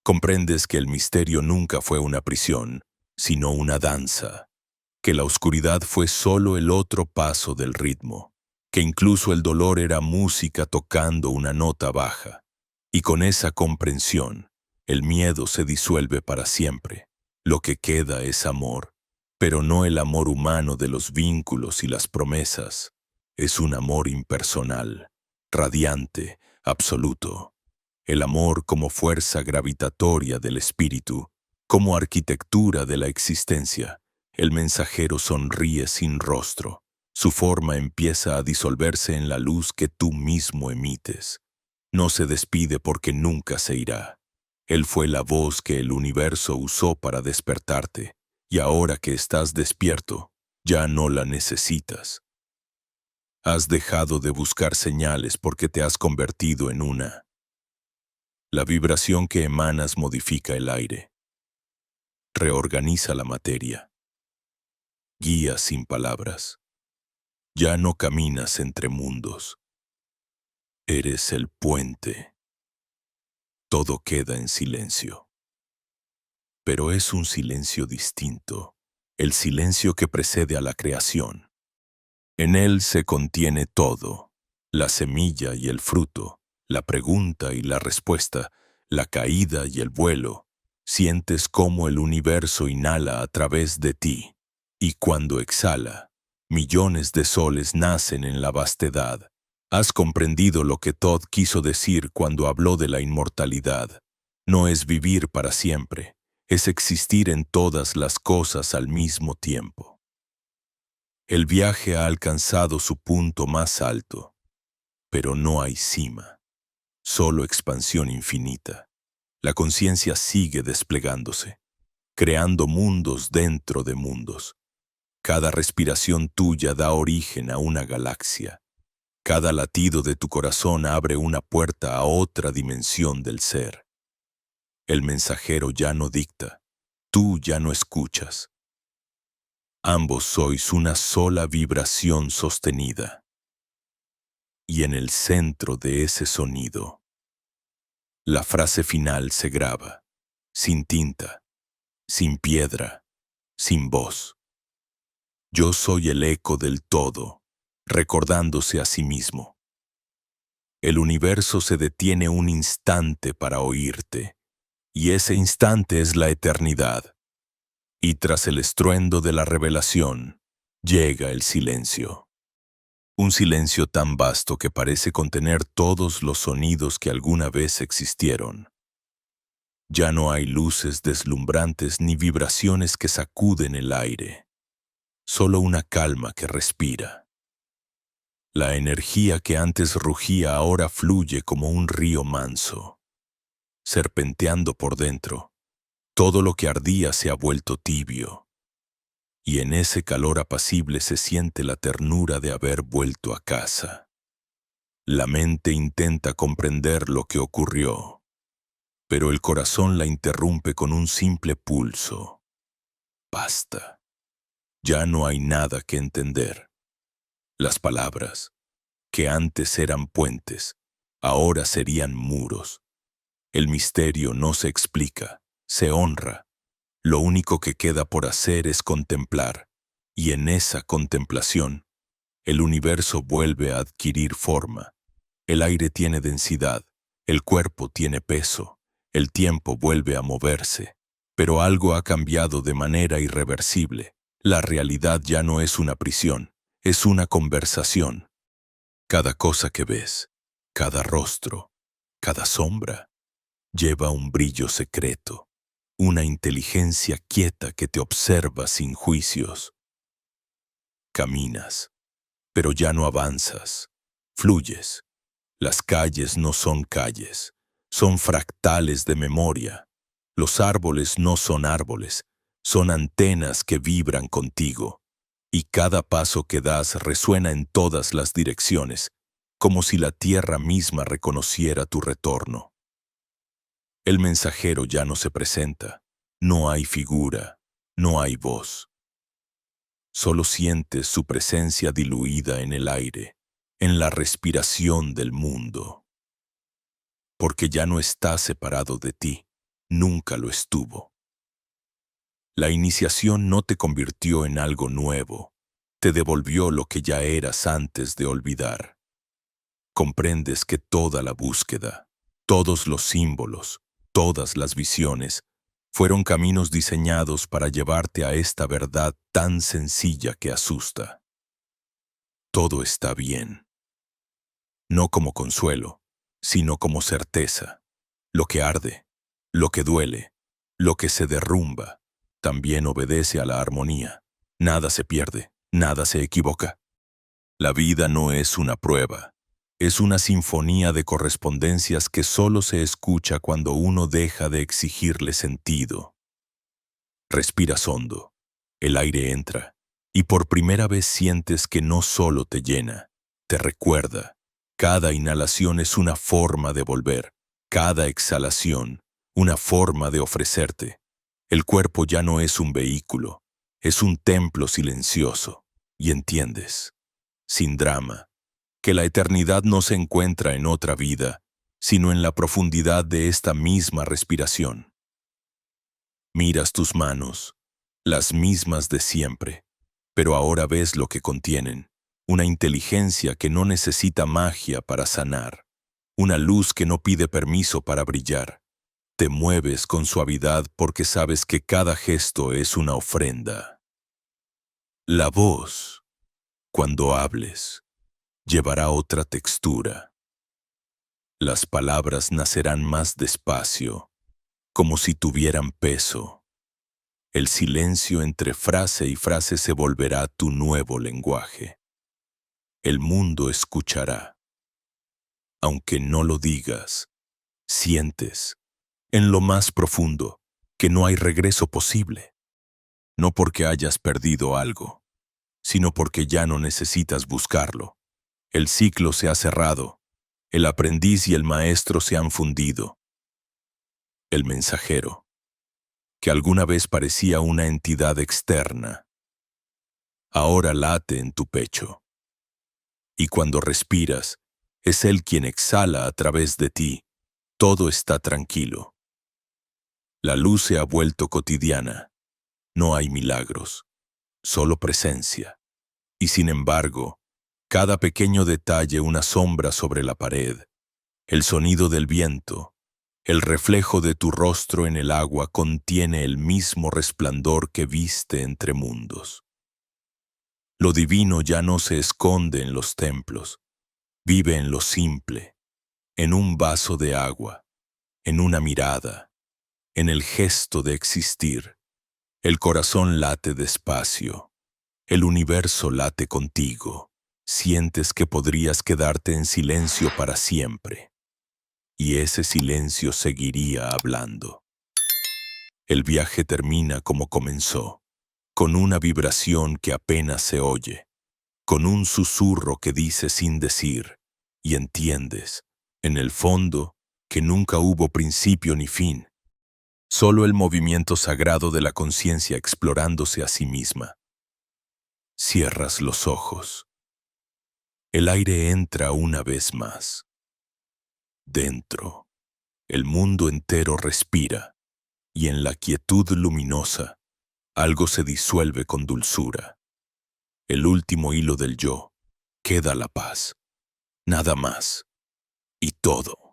Comprendes que el misterio nunca fue una prisión, sino una danza. que la oscuridad fue solo el otro paso del ritmo, que incluso el dolor era música tocando una nota baja. Y con esa comprensión, el miedo se disuelve para siempre. Lo que queda es amor, pero no el amor humano de los vínculos y las promesas. Es un amor impersonal, radiante, absoluto. El amor como fuerza gravitatoria del espíritu, como arquitectura de la existencia. El mensajero sonríe sin rostro. Su forma empieza a disolverse en la luz que tú mismo emites. No se despide porque nunca se irá. Él fue la voz que el universo usó para despertarte, y ahora que estás despierto, ya no la necesitas. Has dejado de buscar señales porque te has convertido en una. La vibración que emanas modifica el aire, reorganiza la materia, guía sin palabras. Ya no caminas entre mundos. Eres el puente. Todo queda en silencio. Pero es un silencio distinto, el silencio que precede a la creación. En él se contiene todo, la semilla y el fruto, la pregunta y la respuesta, la caída y el vuelo. Sientes cómo el universo inhala a través de ti, y cuando exhala, millones de soles nacen en la vastedad. Has comprendido lo que Todd quiso decir cuando habló de la inmortalidad. No es vivir para siempre, es existir en todas las cosas al mismo tiempo. El viaje ha alcanzado su punto más alto, pero no hay cima, solo expansión infinita. La conciencia sigue desplegándose, creando mundos dentro de mundos. Cada respiración tuya da origen a una galaxia. Cada latido de tu corazón abre una puerta a otra dimensión del ser. El mensajero ya no dicta, tú ya no escuchas. Ambos sois una sola vibración sostenida. Y en el centro de ese sonido, la frase final se graba, sin tinta, sin piedra, sin voz. Yo soy el eco del todo, recordándose a sí mismo. El universo se detiene un instante para oírte, y ese instante es la eternidad. Y tras el estruendo de la revelación, llega el silencio. Un silencio tan vasto que parece contener todos los sonidos que alguna vez existieron. Ya no hay luces deslumbrantes ni vibraciones que sacuden el aire. Solo una calma que respira. La energía que antes rugía ahora fluye como un río manso, serpenteando por dentro. Todo lo que ardía se ha vuelto tibio, y en ese calor apacible se siente la ternura de haber vuelto a casa. La mente intenta comprender lo que ocurrió, pero el corazón la interrumpe con un simple pulso. Basta. Ya no hay nada que entender. Las palabras, que antes eran puentes, ahora serían muros. El misterio no se explica, se honra. Lo único que queda por hacer es contemplar, y en esa contemplación, el universo vuelve a adquirir forma. El aire tiene densidad, el cuerpo tiene peso, el tiempo vuelve a moverse, pero algo ha cambiado de manera irreversible. La realidad ya no es una prisión, es una conversación. Cada cosa que ves, cada rostro, cada sombra, lleva un brillo secreto, una inteligencia quieta que te observa sin juicios. Caminas, pero ya no avanzas, fluyes. Las calles no son calles, son fractales de memoria. Los árboles no son árboles, son antenas que vibran contigo. Y cada paso que das resuena en todas las direcciones, como si la tierra misma reconociera tu retorno. El mensajero ya no se presenta, no hay figura, no hay voz. Solo sientes su presencia diluida en el aire, en la respiración del mundo. Porque ya no está separado de ti, nunca lo estuvo. La iniciación no te convirtió en algo nuevo, te devolvió lo que ya eras antes de olvidar. Comprendes que toda la búsqueda, todos los símbolos, todas las visiones, fueron caminos diseñados para llevarte a esta verdad tan sencilla que asusta. Todo está bien. No como consuelo, sino como certeza. Lo que arde, lo que duele, lo que se derrumba, también obedece a la armonía. Nada se pierde, nada se equivoca. La vida no es una prueba. Es una sinfonía de correspondencias que solo se escucha cuando uno deja de exigirle sentido. Respiras hondo, el aire entra, y por primera vez sientes que no solo te llena, te recuerda. Cada inhalación es una forma de volver, cada exhalación, una forma de ofrecerte. El cuerpo ya no es un vehículo, es un templo silencioso, y entiendes, sin drama, que la eternidad no se encuentra en otra vida, sino en la profundidad de esta misma respiración. Miras tus manos, las mismas de siempre, pero ahora ves lo que contienen, una inteligencia que no necesita magia para sanar, una luz que no pide permiso para brillar. Te mueves con suavidad porque sabes que cada gesto es una ofrenda. La voz, cuando hables, llevará otra textura. Las palabras nacerán más despacio, como si tuvieran peso. El silencio entre frase y frase se volverá tu nuevo lenguaje. El mundo escuchará. Aunque no lo digas, sientes, en lo más profundo, que no hay regreso posible. No porque hayas perdido algo, sino porque ya no necesitas buscarlo. El ciclo se ha cerrado. El aprendiz y el maestro se han fundido. El mensajero, que alguna vez parecía una entidad externa, ahora late en tu pecho. Y cuando respiras, es él quien exhala a través de ti. Todo está tranquilo. La luz se ha vuelto cotidiana. No hay milagros, solo presencia. Y sin embargo, cada pequeño detalle, una sombra sobre la pared, el sonido del viento, el reflejo de tu rostro en el agua contiene el mismo resplandor que viste entre mundos. Lo divino ya no se esconde en los templos, vive en lo simple, en un vaso de agua, en una mirada, en el gesto de existir. El corazón late despacio, el universo late contigo. Sientes que podrías quedarte en silencio para siempre, y ese silencio seguiría hablando. El viaje termina como comenzó, con una vibración que apenas se oye, con un susurro que dice sin decir, y entiendes, en el fondo, que nunca hubo principio ni fin, solo el movimiento sagrado de la conciencia explorándose a sí misma. Cierras los ojos. El aire entra una vez más. Dentro, el mundo entero respira, y en la quietud luminosa, algo se disuelve con dulzura. El último hilo del yo, queda la paz, nada más, y todo.